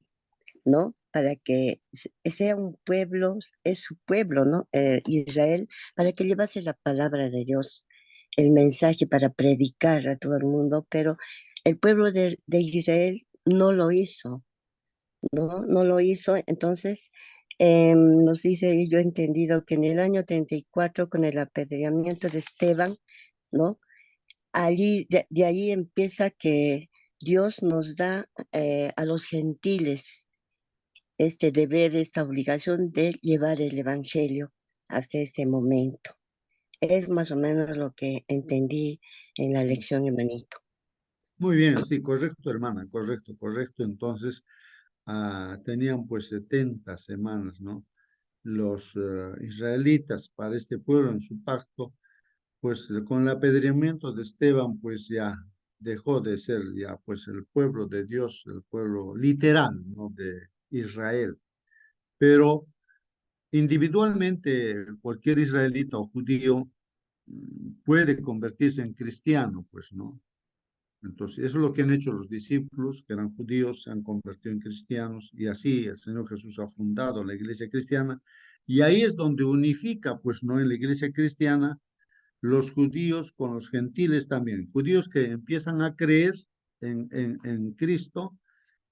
¿no? Para que sea un pueblo, es su pueblo, ¿no? Israel, para que llevase la palabra de Dios, el mensaje para predicar a todo el mundo, pero el pueblo de Israel no lo hizo, ¿no? No lo hizo. Entonces, nos dice, yo he entendido que en el año 34, con el apedreamiento de Esteban, ¿no? Allí, de ahí empieza que Dios nos da a los gentiles este deber, esta obligación de llevar el Evangelio hasta este momento. Es más o menos lo que entendí en la lección, hermanito. Muy bien, sí, correcto, hermana, correcto, correcto. Entonces, tenían pues 70 semanas, ¿no? Los israelitas para este pueblo en su pacto, pues con el apedreamiento de Esteban, pues ya dejó de ser ya pues el pueblo de Dios, el pueblo literal, ¿no? De Israel. Pero individualmente cualquier israelita o judío puede convertirse en cristiano, pues, ¿no? Entonces, eso es lo que han hecho los discípulos, que eran judíos, se han convertido en cristianos, y así el Señor Jesús ha fundado la iglesia cristiana, y ahí es donde unifica, pues, ¿no? En la iglesia cristiana, los judíos con los gentiles también, judíos que empiezan a creer en Cristo,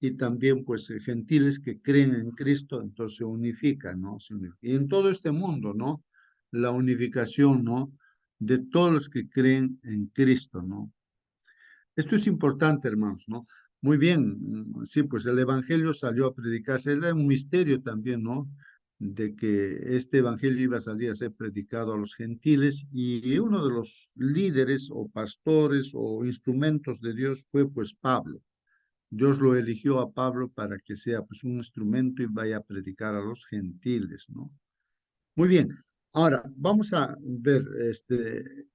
y también, pues, gentiles que creen en Cristo, entonces se unifican, ¿no? Y en todo este mundo, ¿no? La unificación, ¿no? De todos los que creen en Cristo, ¿no? Esto es importante, hermanos, ¿no? Muy bien, sí, pues el Evangelio salió a predicarse, era un misterio también, ¿no? De que este Evangelio iba a salir a ser predicado a los gentiles, y uno de los líderes o pastores o instrumentos de Dios fue pues Pablo. Dios lo eligió a Pablo para que sea pues un instrumento y vaya a predicar a los gentiles, ¿no? Muy bien, ahora vamos a ver,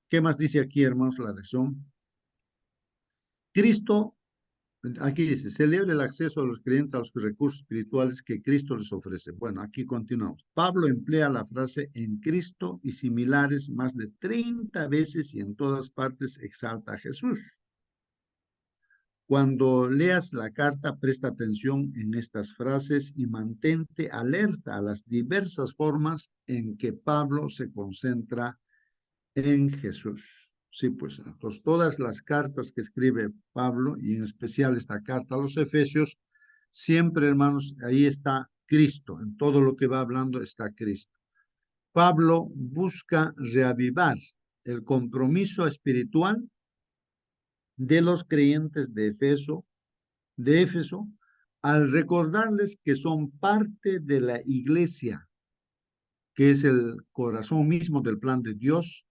¿qué más dice aquí, hermanos, la lección? Cristo. Aquí dice, celebra el acceso a los creyentes a los recursos espirituales que Cristo les ofrece. Bueno, aquí continuamos. Pablo emplea la frase en Cristo y similares más de 30 veces, y en todas partes exalta a Jesús. Cuando leas la carta, presta atención en estas frases y mantente alerta a las diversas formas en que Pablo se concentra en Jesús. Sí, pues entonces todas las cartas que escribe Pablo, y en especial esta carta a los Efesios, siempre, hermanos, ahí está Cristo. En todo lo que va hablando está Cristo. Pablo busca reavivar el compromiso espiritual de los creyentes de Éfeso, al recordarles que son parte de la iglesia, que es el corazón mismo del plan de Dios,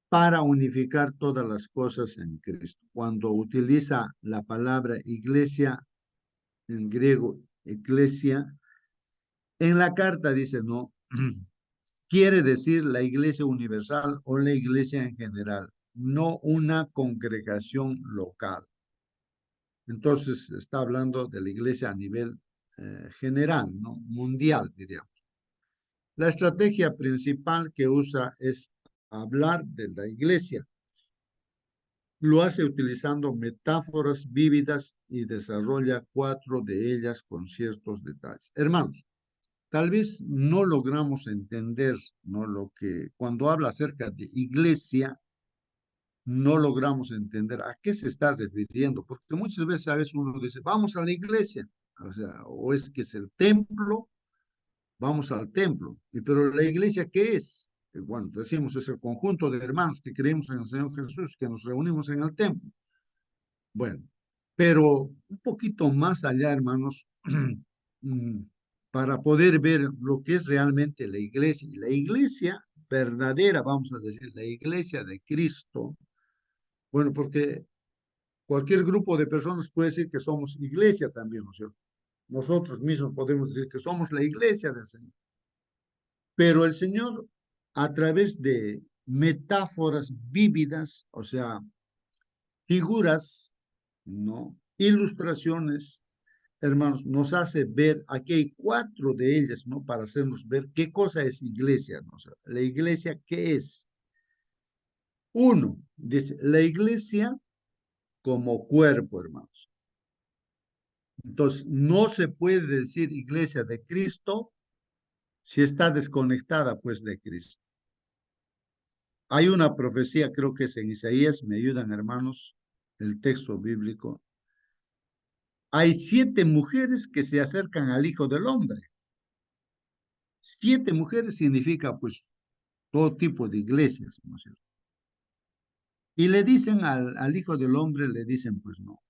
para unificar todas las cosas en Cristo. Cuando utiliza la palabra iglesia, en griego, eclesia, en la carta dice, no, quiere decir la iglesia universal o la iglesia en general, no una congregación local. Entonces está hablando de la iglesia a nivel general, ¿no? Mundial, diríamos. La estrategia principal que usa es hablar de la iglesia. Lo hace utilizando metáforas vívidas y desarrolla 4 de ellas con ciertos detalles. Hermanos, tal vez no logramos entender, ¿no? Lo que cuando habla acerca de iglesia, no logramos entender a qué se está refiriendo, porque muchas veces a veces uno dice, vamos a la iglesia, o sea, o es que es el templo, vamos al templo, pero la iglesia, ¿qué es? Bueno, decimos, es el conjunto de hermanos que creemos en el Señor Jesús, que nos reunimos en el templo. Bueno, pero un poquito más allá, hermanos, para poder ver lo que es realmente la iglesia, y la iglesia verdadera, vamos a decir, la iglesia de Cristo. Bueno, porque cualquier grupo de personas puede decir que somos iglesia también, ¿no es cierto? Nosotros mismos podemos decir que somos la iglesia del Señor. Pero el Señor a través de metáforas vívidas, o sea, figuras, ¿no? Ilustraciones, hermanos, nos hace ver, aquí hay 4 de ellas, ¿no? Para hacernos ver qué cosa es iglesia, ¿no? O sea, la iglesia, ¿qué es? Uno, dice, la iglesia como cuerpo, hermanos. Entonces, no se puede decir iglesia de Cristo si está desconectada, pues, de Cristo. Hay una profecía, creo que es en Isaías, me ayudan, hermanos, el texto bíblico. Hay 7 mujeres que se acercan al Hijo del Hombre. 7 mujeres significa, pues, todo tipo de iglesias, ¿no es cierto? Y le dicen al Hijo del Hombre, le dicen, pues no,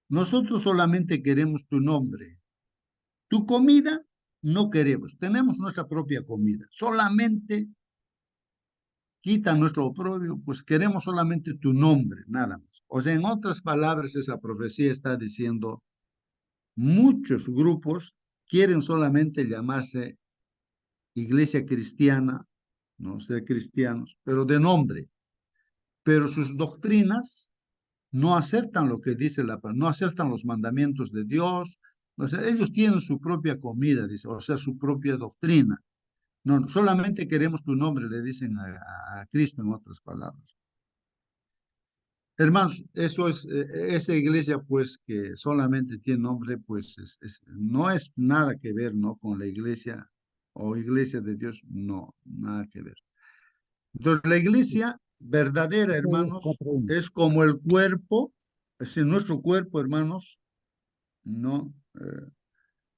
nosotros solamente queremos tu nombre. Tu comida no queremos, tenemos nuestra propia comida. Solamente quita nuestro oprobio, pues queremos solamente tu nombre, nada más. O sea, en otras palabras, esa profecía está diciendo, muchos grupos quieren solamente llamarse iglesia cristiana, no ser cristianos, pero de nombre. Pero sus doctrinas no aceptan lo que dice la palabra, no aceptan los mandamientos de Dios. O sea, ellos tienen su propia comida, dice, o sea, su propia doctrina. No, solamente queremos tu nombre, le dicen a Cristo en otras palabras. Hermanos, eso es, esa iglesia pues que solamente tiene nombre, pues no es nada que ver, ¿no? Con la iglesia o iglesia de Dios, no, nada que ver. Entonces, la iglesia verdadera, Isaías hermanos, 4:1. es como el cuerpo, es decir, nuestro cuerpo, hermanos, ¿no?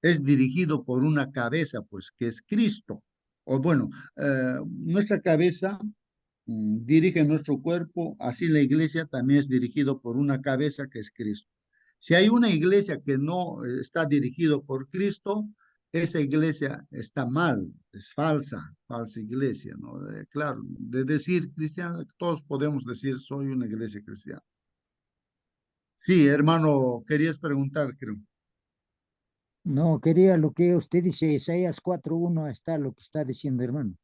Es dirigido por una cabeza, pues, que es Cristo. O bueno, nuestra cabeza dirige nuestro cuerpo, así la iglesia también es dirigido por una cabeza que es Cristo. Si hay una iglesia que no está dirigido por Cristo, esa iglesia está mal, es falsa, falsa iglesia, ¿no? Claro, de decir cristiano, todos podemos decir soy una iglesia cristiana. Sí, hermano, querías preguntar, creo. No, quería lo que usted dice, Isaías 4:1, está lo que está diciendo, hermano.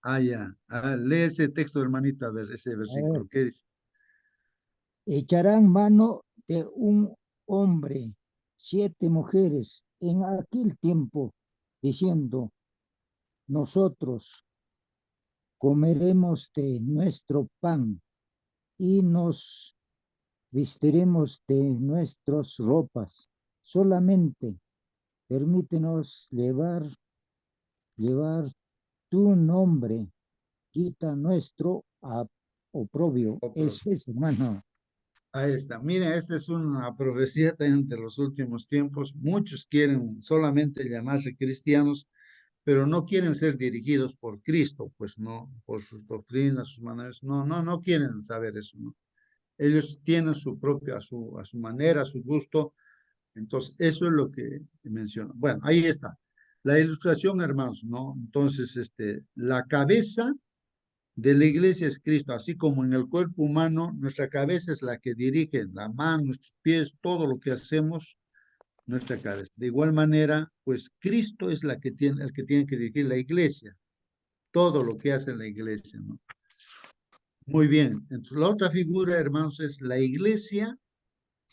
Ah, ya. Ah, lee ese texto, hermanito, a ver, ese A ver, versículo. ¿Qué dice? echarán mano de un hombre, 7 mujeres en aquel tiempo, diciendo, nosotros comeremos de nuestro pan y nos vestiremos de nuestras ropas. Solamente permítenos llevar tu nombre, quita nuestro oprobio. Otro. Eso es, hermano. Ahí está. Mira, esta es una profecía también de los últimos tiempos. Muchos quieren solamente llamarse cristianos, pero no quieren ser dirigidos por Cristo, pues no, por sus doctrinas, sus maneras. No, no, no quieren saber eso, ¿no? Ellos tienen su propia, a su manera, a su gusto. Entonces, eso es lo que menciona. Bueno, ahí está. La ilustración, hermanos, ¿no? Entonces, la cabeza de la iglesia es Cristo, así como en el cuerpo humano, nuestra cabeza es la que dirige la mano, nuestros pies, todo lo que hacemos, nuestra cabeza. De igual manera, pues Cristo es el que tiene que dirigir la iglesia, todo lo que hace la iglesia, ¿no? Muy bien. Entonces, la otra figura, hermanos, es la iglesia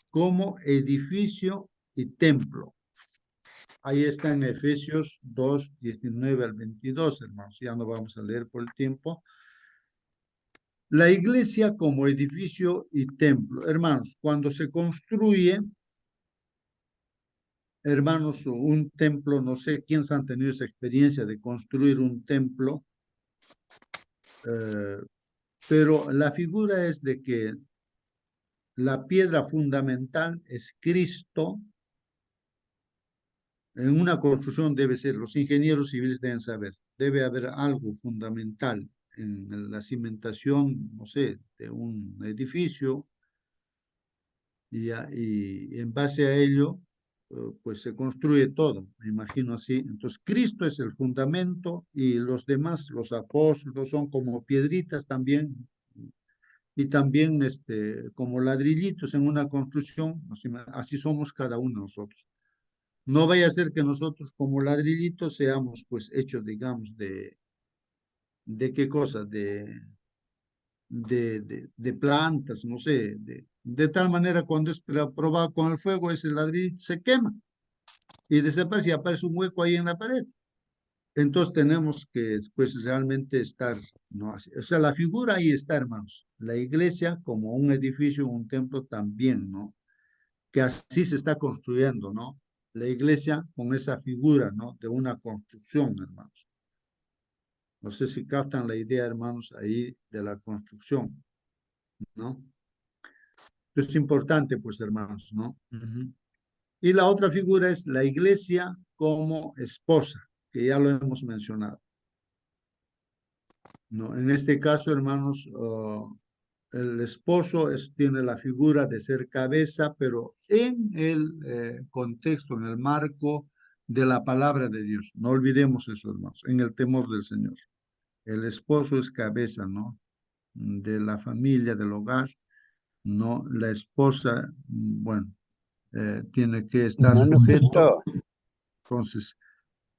como edificio y templo. Ahí está en Efesios 2:19 al 22, hermanos. Ya no vamos a leer por el tiempo. La iglesia como edificio y templo. Hermanos, cuando se construye, hermanos, un templo, no sé quiénes han tenido esa experiencia de construir un templo, eh, pero la figura es de que la piedra fundamental es Cristo. En una construcción debe ser, los ingenieros civiles deben saber, debe haber algo fundamental en la cimentación, no sé, de un edificio y en base a ello, pues se construye todo, me imagino así. Entonces, Cristo es el fundamento y los demás, los apóstoles, son como piedritas también, y también como ladrillitos en una construcción, así somos cada uno de nosotros. No vaya a ser que nosotros como ladrillitos seamos pues hechos, digamos, ¿de qué cosa? De plantas, no sé, de tal manera cuando es probado con el fuego, ese ladrillo se quema y desaparece y aparece un hueco ahí en la pared. Entonces tenemos que pues realmente estar, ¿no? O sea, la figura ahí está, hermanos. La iglesia como un edificio, un templo también, ¿no? Que así se está construyendo, ¿no? La iglesia con esa figura, ¿no? De una construcción, hermanos. No sé si captan la idea, hermanos, ahí de la construcción, ¿no? Esto es importante, pues, hermanos, ¿no? Ujú. Y la otra figura es la iglesia como esposa, que ya lo hemos mencionado, ¿no? En este caso, hermanos, el esposo tiene la figura de ser cabeza, pero en el contexto, en el marco de la palabra de Dios. No olvidemos eso, hermanos, en el temor del Señor. El esposo es cabeza, ¿no? De la familia, del hogar, ¿no? La esposa, bueno, tiene que estar Hermano sujeto. Justo, Entonces,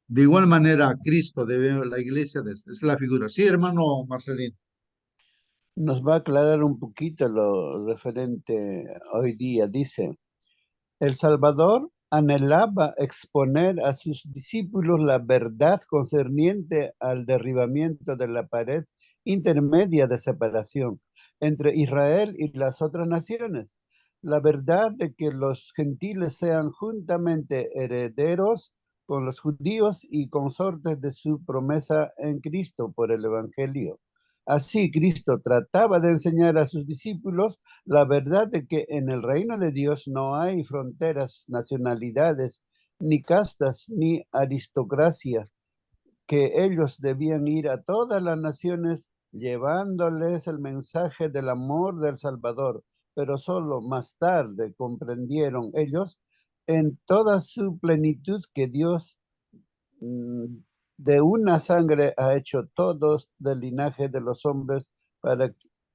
de igual manera, Cristo debe, la iglesia es la figura. Sí, hermano Marcelino. nos va a aclarar un poquito lo referente hoy día. Dice, el Salvador anhelaba exponer a sus discípulos la verdad concerniente al derribamiento de la pared intermedia de separación entre Israel y las otras naciones. La verdad de que los gentiles sean juntamente herederos con los judíos y consortes de su promesa en Cristo por el Evangelio. Así, Cristo trataba de enseñar a sus discípulos la verdad de que en el reino de Dios no hay fronteras, nacionalidades, ni castas, ni aristocracia, que ellos debían ir a todas las naciones llevándoles el mensaje del amor del Salvador, pero solo más tarde comprendieron ellos en toda su plenitud que Dios de una sangre ha hecho todos del linaje de los hombres para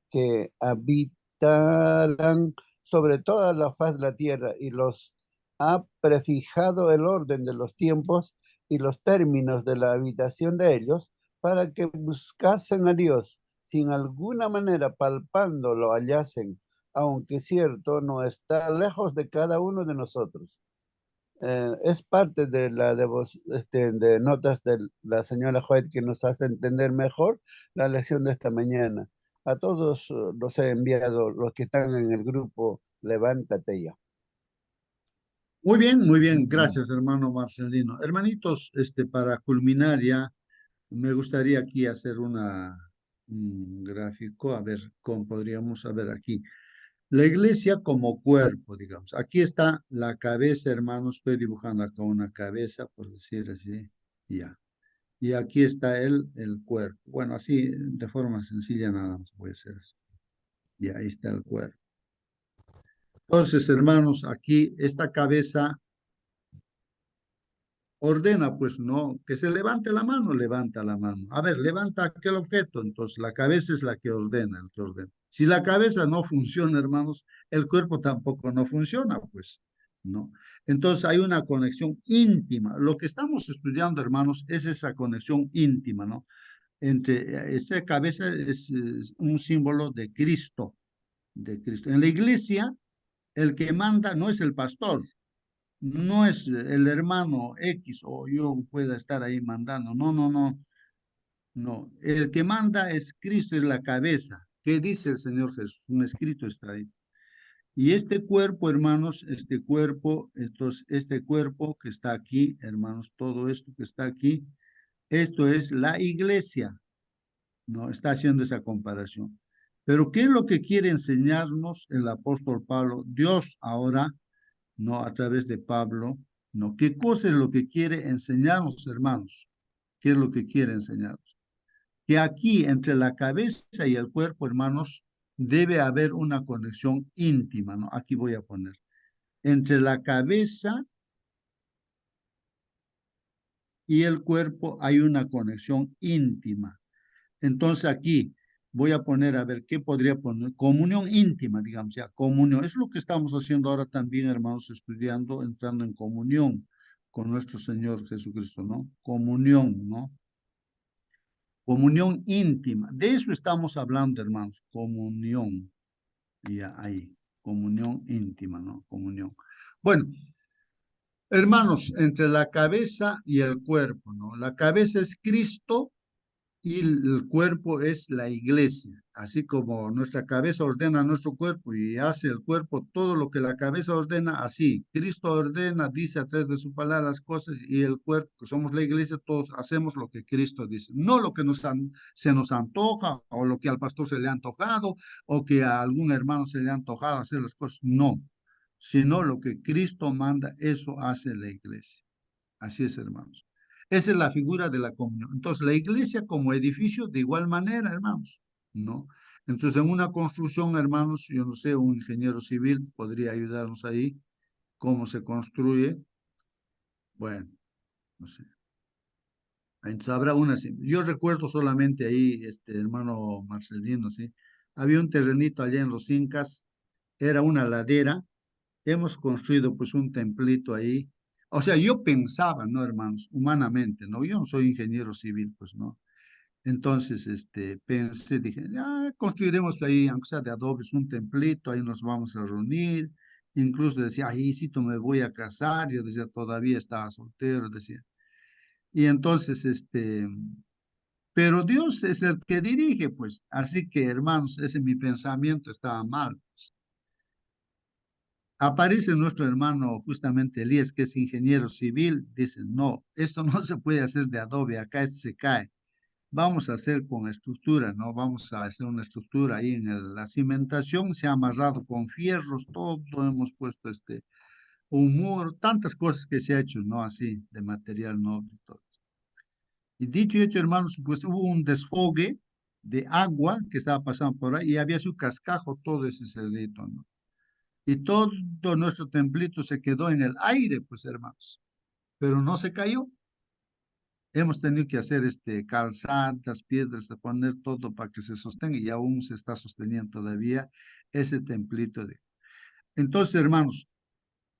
que habitaran sobre toda la faz de la tierra y los ha prefijado el orden de los tiempos y los términos de la habitación de ellos para que buscasen a Dios sin alguna manera palpando lo hallasen, aunque cierto no está lejos de cada uno de nosotros. Es parte de la de notas de la señora White que nos hace entender mejor la lección de esta mañana. A todos los he enviado, los que están en el grupo, levántate ya. Muy bien, gracias, hermano Marcelino. Hermanitos, para culminar ya, me gustaría aquí hacer un gráfico, a ver cómo podríamos, a ver aquí. La iglesia como cuerpo, digamos. Aquí está la cabeza, hermanos. Estoy dibujando acá una cabeza, por decir así. Ya. Y aquí está el cuerpo. Bueno, así de forma sencilla nada más puede ser así. Y ahí está el cuerpo. Entonces, hermanos, aquí esta cabeza ordena, pues no, que se levante la mano, levanta la mano. A ver, levanta aquel objeto. Entonces, la cabeza es la que ordena, el que ordena. Si la cabeza no funciona, hermanos, el cuerpo tampoco no funciona, pues, ¿no? Entonces, hay una conexión íntima. Lo que estamos estudiando, hermanos, es esa conexión íntima, ¿no? Entre esta cabeza es un símbolo de Cristo, de Cristo. En la iglesia, el que manda no es el pastor, no es el hermano X o yo pueda estar ahí mandando. No, no, no, no. El que manda es Cristo, es la cabeza. ¿Qué dice el Señor Jesús? Un escrito está ahí. Y este cuerpo, hermanos, este cuerpo, entonces, este cuerpo que está aquí, hermanos, todo esto que está aquí, esto es la iglesia, ¿no? Está haciendo esa comparación. Pero ¿qué es lo que quiere enseñarnos el apóstol Pablo? Dios ahora, ¿no? A través de Pablo, ¿no? ¿Qué cosa es lo que quiere enseñarnos, hermanos? ¿Qué es lo que quiere enseñarnos? Que aquí entre la cabeza y el cuerpo, hermanos, debe haber una conexión íntima, ¿no? Aquí voy a poner. Entre la cabeza y el cuerpo hay una conexión íntima. Entonces aquí voy a poner, a ver, ¿qué podría poner? Comunión íntima, digamos, ya, comunión. Es lo que estamos haciendo ahora también, hermanos, estudiando, entrando en comunión con nuestro Señor Jesucristo, ¿no? Comunión, ¿no? Comunión íntima. De eso estamos hablando, hermanos. Comunión. Ya ahí. Comunión íntima, ¿no? Comunión. Bueno, hermanos, entre la cabeza y el cuerpo, ¿no? La cabeza es Cristo y el cuerpo es la iglesia. Así como nuestra cabeza ordena nuestro cuerpo y hace el cuerpo todo lo que la cabeza ordena, así. Cristo ordena, dice a través de su palabra las cosas y el cuerpo, que somos la iglesia, todos hacemos lo que Cristo dice. No lo que se nos antoja o lo que al pastor se le ha antojado o que a algún hermano se le ha antojado hacer las cosas. No, sino lo que Cristo manda, eso hace la iglesia. Así es, hermanos. Esa es la figura de la comunión. Entonces, la iglesia como edificio, de igual manera, hermanos, ¿no? Entonces, en una construcción, hermanos, yo no sé, un ingeniero civil podría ayudarnos ahí, cómo se construye. Bueno, no sé. Entonces, habrá una. Yo recuerdo solamente ahí, hermano Marcelino, ¿sí? Había un terrenito allá en los Incas, era una ladera. Hemos construido pues un templito ahí. O sea, yo pensaba, ¿no, hermanos? Humanamente, ¿no? Yo no soy ingeniero civil, pues, ¿no? Entonces, pensé, dije, ya construiremos ahí, aunque sea de adobes, un templito, ahí nos vamos a reunir. Incluso decía, ahí sí, me voy a casar. Yo decía, todavía estaba soltero, decía. Y entonces, pero Dios es el que dirige, pues. Así que, hermanos, ese mi pensamiento estaba mal. Aparece nuestro hermano justamente Elías, que es ingeniero civil, dice, no, esto no se puede hacer de adobe, acá esto se cae. Vamos a hacer con estructura, ¿no? Vamos a hacer una estructura ahí en la cimentación, se ha amarrado con fierros, todo hemos puesto un muro, tantas cosas que se ha hecho, ¿no? Así, de material noble y todo. Y dicho y hecho, hermanos, pues hubo un desfogue de agua que estaba pasando por ahí y había su cascajo todo ese cerrito, ¿no? Y todo nuestro templito se quedó en el aire, pues hermanos, pero no se cayó. Hemos tenido que hacer calzadas, piedras, poner todo para que se sostenga y aún se está sosteniendo todavía ese templito de. Entonces, hermanos,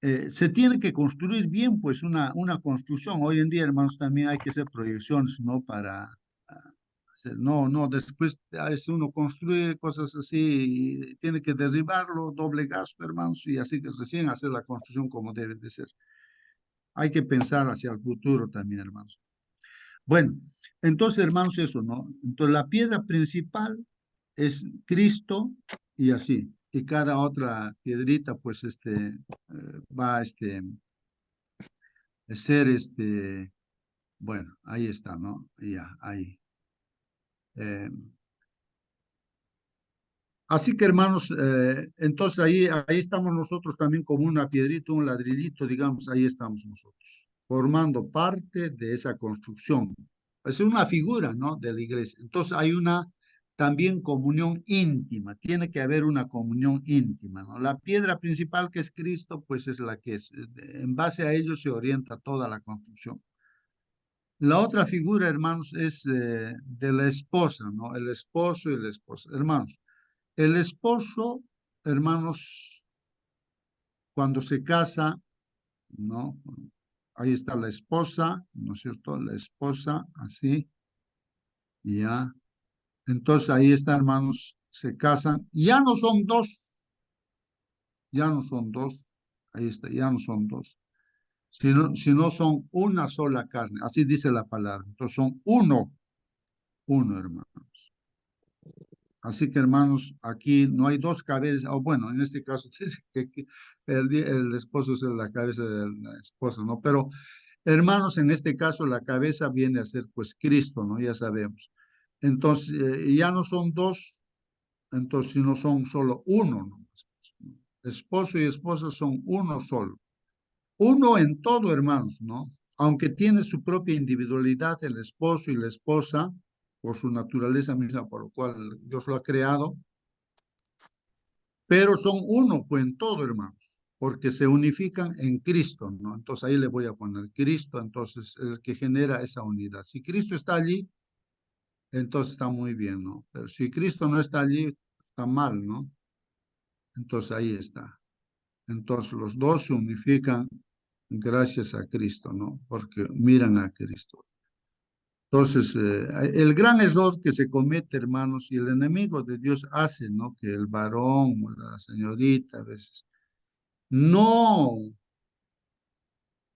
se tiene que construir bien, pues una construcción. Hoy en día, hermanos, también hay que hacer proyecciones, ¿no? Para no, después a veces uno construye cosas así y tiene que derribarlo, doble gasto, hermanos, y así que recién hacer la construcción como debe de ser. Hay que pensar hacia el futuro también, hermanos. Bueno, entonces, hermanos, eso, ¿no? Entonces, la piedra principal es Cristo y así, y cada otra piedrita, pues, va a ser, bueno, ahí está, ¿no? Ya, ahí. Eh, Así que hermanos, entonces ahí estamos nosotros también como una piedrita, un ladrillito, digamos, ahí estamos nosotros, formando parte de esa construcción. Es una figura, ¿no? De la iglesia. Entonces hay una también comunión íntima, tiene que haber una comunión íntima, ¿no? La piedra principal que es Cristo, pues es la que es. En base a ello se orienta toda la construcción. La otra figura, hermanos, es de la esposa, ¿no? El esposo y la esposa. Hermanos. El esposo, hermanos, cuando se casa, ¿no? Ahí está la esposa, ¿no es cierto? La esposa, así, ya. Entonces ahí está, hermanos, se casan. Ya no son dos, ya no son dos, ahí está, ya no son dos, sino son una sola carne, así dice la palabra. Entonces son uno, hermano. Así que, hermanos, aquí no hay dos cabezas, o bueno, en este caso dice que el esposo es la cabeza de la esposa, ¿no? Pero, hermanos, en este caso la cabeza viene a ser, pues, Cristo, ¿no? Ya sabemos. Entonces, ya no son dos, entonces, sino son solo uno, ¿no? Esposo y esposa son uno solo. Uno en todo, hermanos, ¿no? Aunque tiene su propia individualidad, el esposo y la esposa, por su naturaleza misma, por lo cual Dios lo ha creado, pero son uno, pues en todo, hermanos, porque se unifican en Cristo, ¿no? Entonces ahí le voy a poner Cristo, entonces el que genera esa unidad. Si Cristo está allí, entonces está muy bien, ¿no? Pero si Cristo no está allí, está mal, ¿no? Entonces ahí está. Entonces los dos se unifican gracias a Cristo, ¿no? Porque miran a Cristo. Entonces, el gran error que se comete, hermanos, y el enemigo de Dios hace, ¿no? Que el varón o la señorita a veces no,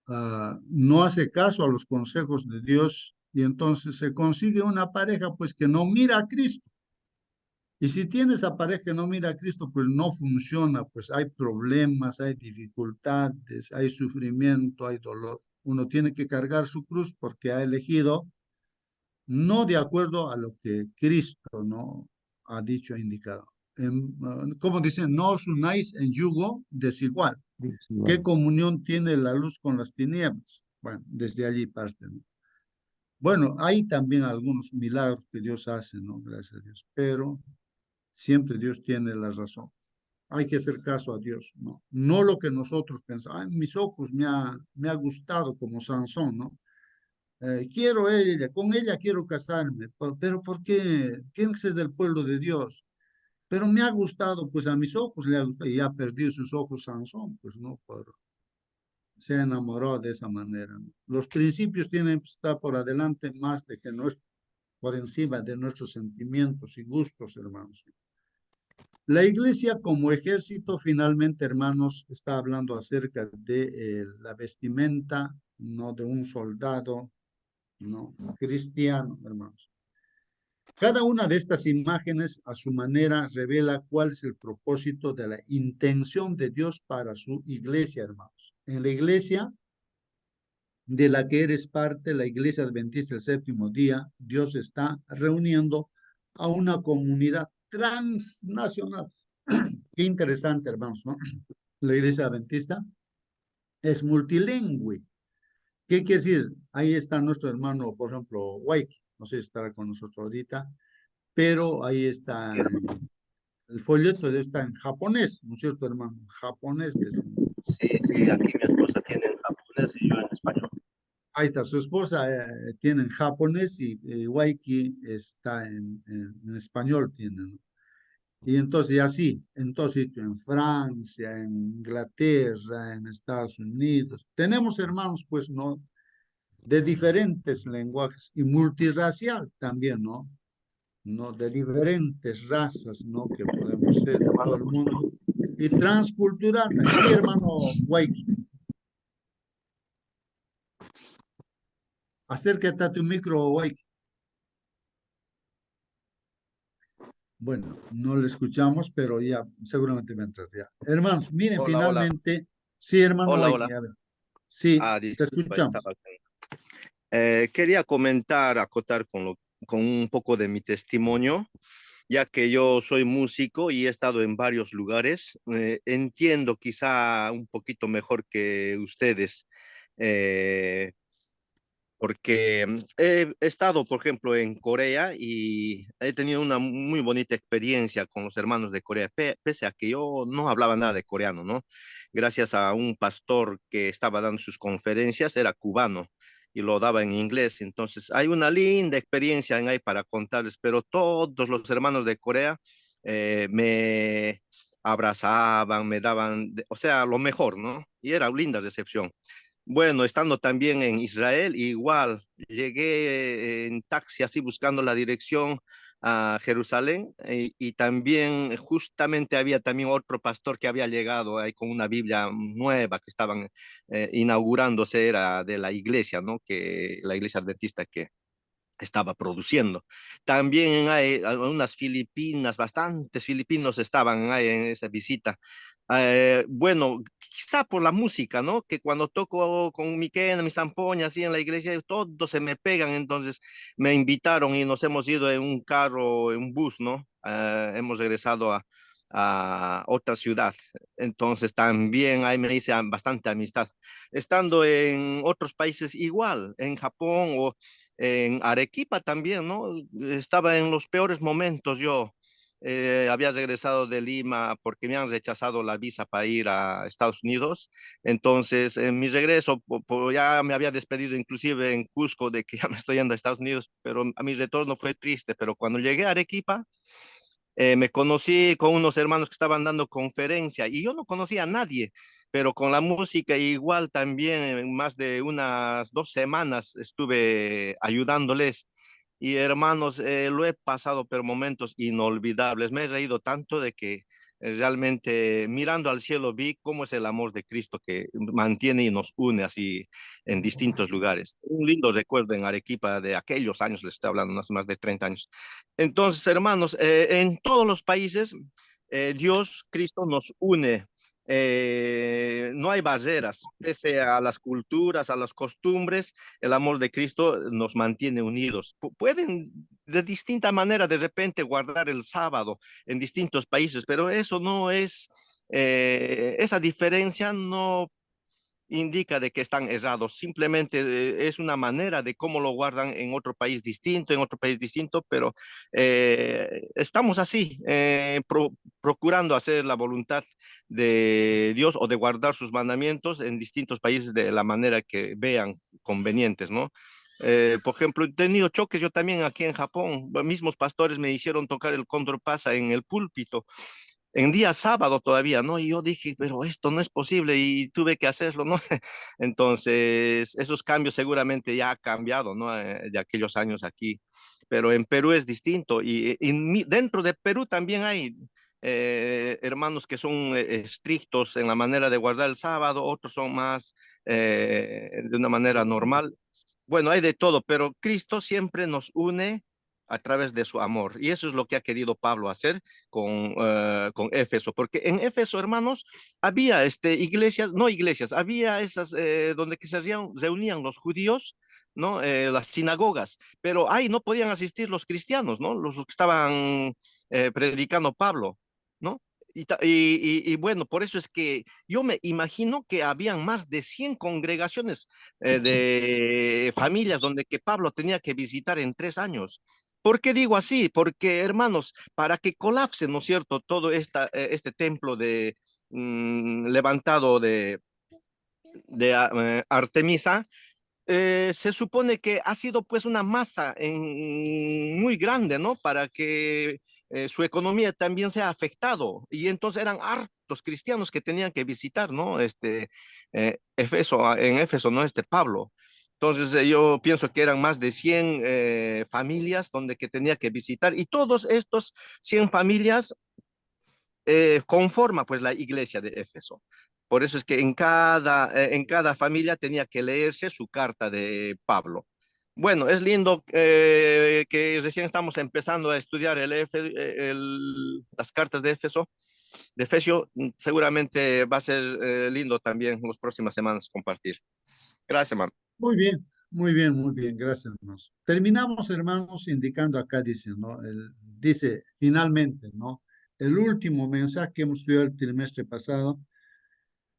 no hace caso a los consejos de Dios y entonces se consigue una pareja pues que no mira a Cristo. Y si tienes a pareja que no mira a Cristo, pues no funciona, pues hay problemas, hay dificultades, hay sufrimiento, hay dolor. Uno tiene que cargar su cruz porque ha elegido no de acuerdo a lo que Cristo no ha dicho e indicado. Como dicen, no os unáis en yugo desigual. ¿Qué comunión tiene la luz con las tinieblas? Bueno, desde allí parte, ¿no? Bueno, hay también algunos milagros que Dios hace, ¿no? Gracias a Dios, pero siempre Dios tiene la razón. Hay que hacer caso a Dios, ¿no? No lo que nosotros pensamos. Ay, mis ojos me ha gustado como Sansón, ¿no? Quiero ella, con ella quiero casarme, pero ¿por qué? Tiene que ser del pueblo de Dios. Pero me ha gustado, pues a mis ojos le ha gustado, y ha perdido sus ojos Sansón, pues no, se enamoró de esa manera, ¿no? Los principios tienen que estar por adelante más de que no es por encima de nuestros sentimientos y gustos, hermanos. La iglesia como ejército, finalmente, hermanos, está hablando acerca de la vestimenta, no de un soldado, no cristiano, hermanos. Cada una de estas imágenes, a su manera, revela cuál es el propósito de la intención de Dios para su iglesia, hermanos. En la iglesia de la que eres parte, la iglesia adventista del séptimo día, Dios está reuniendo a una comunidad transnacional. Qué interesante, hermanos, ¿no? La iglesia adventista es multilingüe. ¿Qué quiere decir? Ahí está nuestro hermano, por ejemplo, White, no sé si estará con nosotros ahorita, pero ahí está, el folleto está en japonés, ¿no es cierto, hermano? Japonés. Sí, sí, aquí mi esposa tiene en japonés y yo en español. Ahí está, su esposa tiene en japonés y Waiki está en español, tiene, ¿no? Y entonces así, en todo sitio, en Francia, en Inglaterra, en Estados Unidos, tenemos hermanos, pues, ¿no? De diferentes lenguajes y multirracial también, ¿no? ¿No? De diferentes razas, ¿no? Que podemos ser de todo el mundo. Y transcultural. Sí, hermano Waiki. Acércate a tu micro, Waiki. Bueno, no le escuchamos, pero ya seguramente va a entrar ya. Hermanos, miren, Hola, hola. finalmente, sí, hermano Hola, Waiki, hola. a ver. Sí, te Disculpa, escuchamos. estaba acá. Quería comentar, acotar con un poco de mi testimonio, ya que yo soy músico y he estado en varios lugares. Entiendo quizá un poquito mejor que ustedes, eh, porque he estado, por ejemplo, en Corea y he tenido una muy bonita experiencia con los hermanos de Corea, pese a que yo no hablaba nada de coreano, ¿no? Gracias a un pastor que estaba dando sus conferencias, era cubano y lo daba en inglés. Entonces, hay una linda experiencia en ahí para contarles, pero todos los hermanos de Corea me abrazaban, me daban, o sea, lo mejor, ¿no? Y era una linda recepción. Bueno, estando también en Israel, igual llegué en taxi así buscando la dirección a Jerusalén y también justamente había también otro pastor que había llegado ahí con una Biblia nueva que estaban inaugurándose, era de la iglesia, ¿no? Que la iglesia adventista que estaba produciendo. También hay unas filipinas, bastantes filipinos estaban ahí en esa visita. Bueno, quizá por la música, ¿no? Que cuando toco con mi quena, mi zampoña, así en la iglesia, todos se me pegan, entonces me invitaron y nos hemos ido en un carro, en un bus, ¿no? Hemos regresado a otra ciudad. Entonces también ahí me hice bastante amistad. Estando en otros países igual, en Japón o en Arequipa también, ¿no? Estaba en los peores momentos yo. Había regresado de Lima porque me han rechazado la visa para ir a Estados Unidos. Entonces, en mi regreso, ya me había despedido inclusive en Cusco de que ya me estoy yendo a Estados Unidos, pero a mi retorno fue triste. Pero cuando llegué a Arequipa, Me conocí con unos hermanos que estaban dando conferencia y yo no conocía a nadie, pero con la música igual también en más de unas 2 semanas estuve ayudándoles. Y hermanos, lo he pasado por momentos inolvidables. Me he reído tanto de que realmente mirando al cielo vi cómo es el amor de Cristo que mantiene y nos une así en distintos lugares. Un lindo recuerdo en Arequipa de aquellos años, les estoy hablando, hace más de 30 años. Entonces, hermanos, en todos los países, Dios, Cristo nos une. No hay barreras, pese a las culturas, a las costumbres, el amor de Cristo nos mantiene unidos. Pueden de distinta manera de repente guardar el sábado en distintos países, pero eso no es, esa diferencia no indica de que están errados, simplemente es una manera de cómo lo guardan en otro país distinto, pero estamos así, procurando hacer la voluntad de Dios o de guardar sus mandamientos en distintos países de la manera que vean convenientes, ¿no? Por ejemplo, he tenido choques yo también aquí en Japón. Mismos pastores me hicieron tocar el cóndor pasa en el púlpito en día sábado todavía, ¿no? Y yo dije, pero esto no es posible y tuve que hacerlo, ¿no? Entonces, esos cambios seguramente ya ha cambiado, ¿no? De aquellos años aquí, pero en Perú es distinto y dentro de Perú también hay hermanos que son estrictos en la manera de guardar el sábado, otros son más de una manera normal. Bueno, hay de todo, pero Cristo siempre nos une a través de su amor. Y eso es lo que ha querido Pablo hacer con Éfeso, porque en Éfeso, hermanos, había iglesias, no iglesias, había esas donde que se reunían los judíos, ¿no? Las sinagogas, pero ahí no podían asistir los cristianos, ¿no? Los que estaban predicando Pablo, ¿no? Y bueno, por eso es que yo me imagino que habían más de 100 congregaciones de familias donde que Pablo tenía que visitar en 3 años. ¿Por qué digo así? Porque, hermanos, para que colapse, ¿no es cierto?, todo este templo levantado de Artemisa, se supone que ha sido pues una masa muy grande, ¿no? Para que su economía también sea afectado. Y entonces eran hartos cristianos que tenían que visitar, ¿no? En Éfeso, ¿no? Pablo. Entonces yo pienso que eran más de 100 familias donde que tenía que visitar y todos estos 100 familias conforma pues la iglesia de Éfeso. Por eso es que en cada familia tenía que leerse su carta de Pablo. Bueno, es lindo que recién estamos empezando a estudiar las cartas de Éfeso, de Efesio. Seguramente va a ser lindo también las próximas semanas compartir. Gracias, hermano. Muy bien, muy bien, muy bien. Gracias, hermanos. Terminamos, hermanos, indicando acá, dice, ¿no? Dice, finalmente, ¿no? El último mensaje que hemos estudiado el trimestre pasado.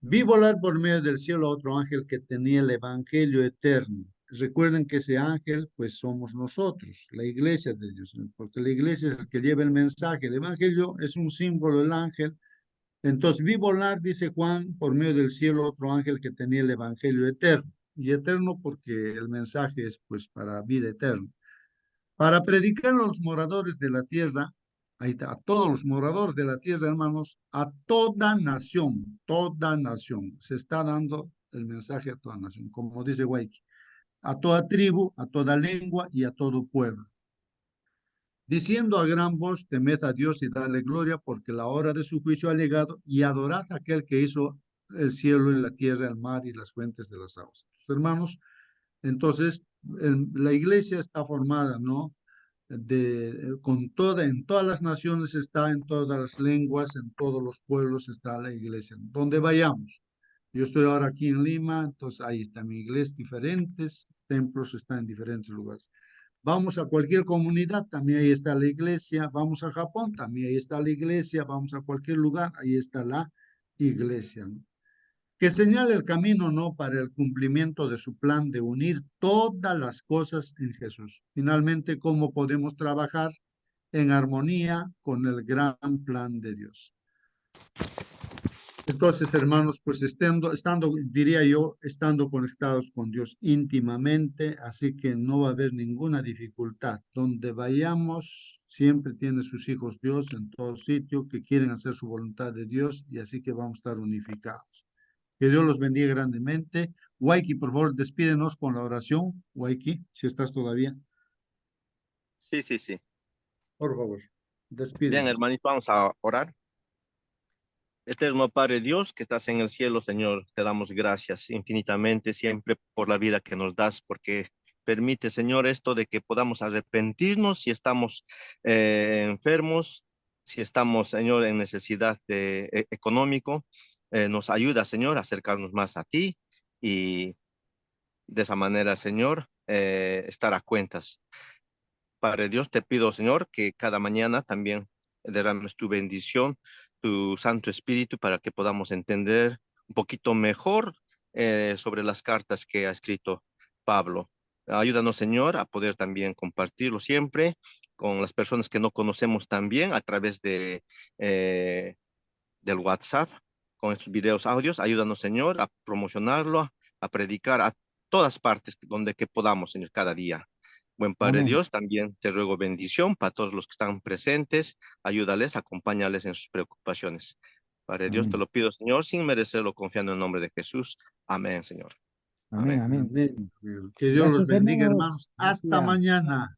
Vi volar por medio del cielo a otro ángel que tenía el evangelio eterno. Recuerden que ese ángel, pues somos nosotros, la iglesia de Dios, ¿no? Porque la iglesia es el que lleva el mensaje. El evangelio es un símbolo del ángel. Entonces vi volar, dice Juan, por medio del cielo otro ángel que tenía el evangelio eterno. Y eterno porque el mensaje es pues para vida eterna. Para predicar a los moradores de la tierra, ahí está, a todos los moradores de la tierra, hermanos, a toda nación, se está dando el mensaje a toda nación, como dice Waiki, a toda tribu, a toda lengua y a todo pueblo, diciendo a gran voz, temed a Dios y dadle gloria, porque la hora de su juicio ha llegado, y adorad a aquel que hizo el cielo y la tierra, el mar y las fuentes de las aguas. Hermanos, entonces, la iglesia está formada, ¿no? En todas las naciones está, en todas las lenguas, en todos los pueblos está la iglesia. Donde vayamos. Yo estoy ahora aquí en Lima, entonces ahí está mi iglesia, diferentes templos están en diferentes lugares. Vamos a cualquier comunidad, también ahí está la iglesia. Vamos a Japón, también ahí está la iglesia. Vamos a cualquier lugar, ahí está la iglesia, ¿no? Que señale el camino, ¿no?, para el cumplimiento de su plan de unir todas las cosas en Jesús. Finalmente, cómo podemos trabajar en armonía con el gran plan de Dios. Entonces, hermanos, pues diría yo, estando conectados con Dios íntimamente, así que no va a haber ninguna dificultad. Donde vayamos, siempre tiene sus hijos Dios en todo sitio que quieren hacer su voluntad de Dios y así que vamos a estar unificados. Que Dios los bendiga grandemente. Waiki, por favor, despídenos con la oración. Waiki, si estás todavía, Sí, sí, sí. por favor, Bien, despídenos. hermanito, vamos a orar. Eterno Padre Dios, que estás en el cielo, Señor, te damos gracias infinitamente siempre por la vida que nos das, porque permite, Señor, esto de que podamos arrepentirnos si estamos enfermos, si estamos, Señor, en necesidad de económico. Nos ayuda, Señor, a acercarnos más a ti y de esa manera, Señor, estar a cuentas. Padre Dios, te pido, Señor, que cada mañana también derrames tu bendición, tu Santo Espíritu, para que podamos entender un poquito mejor sobre las cartas que ha escrito Pablo. Ayúdanos, Señor, a poder también compartirlo siempre con las personas que no conocemos también a través del WhatsApp, con estos videos, audios. Ayúdanos, Señor, a promocionarlo, a predicar a todas partes donde que podamos, Señor, cada día. Buen Padre Amén. Dios, también te ruego bendición para todos los que están presentes. Ayúdales, acompáñales en sus preocupaciones. Padre Dios, te Amén. lo pido, Señor, sin merecerlo, confiando en el nombre de Jesús. Amén, Señor. Amén. Amén. Amén. Amén. Que Dios los Gracias, bendiga, hermanos. hermanos. Hasta Gracias. mañana.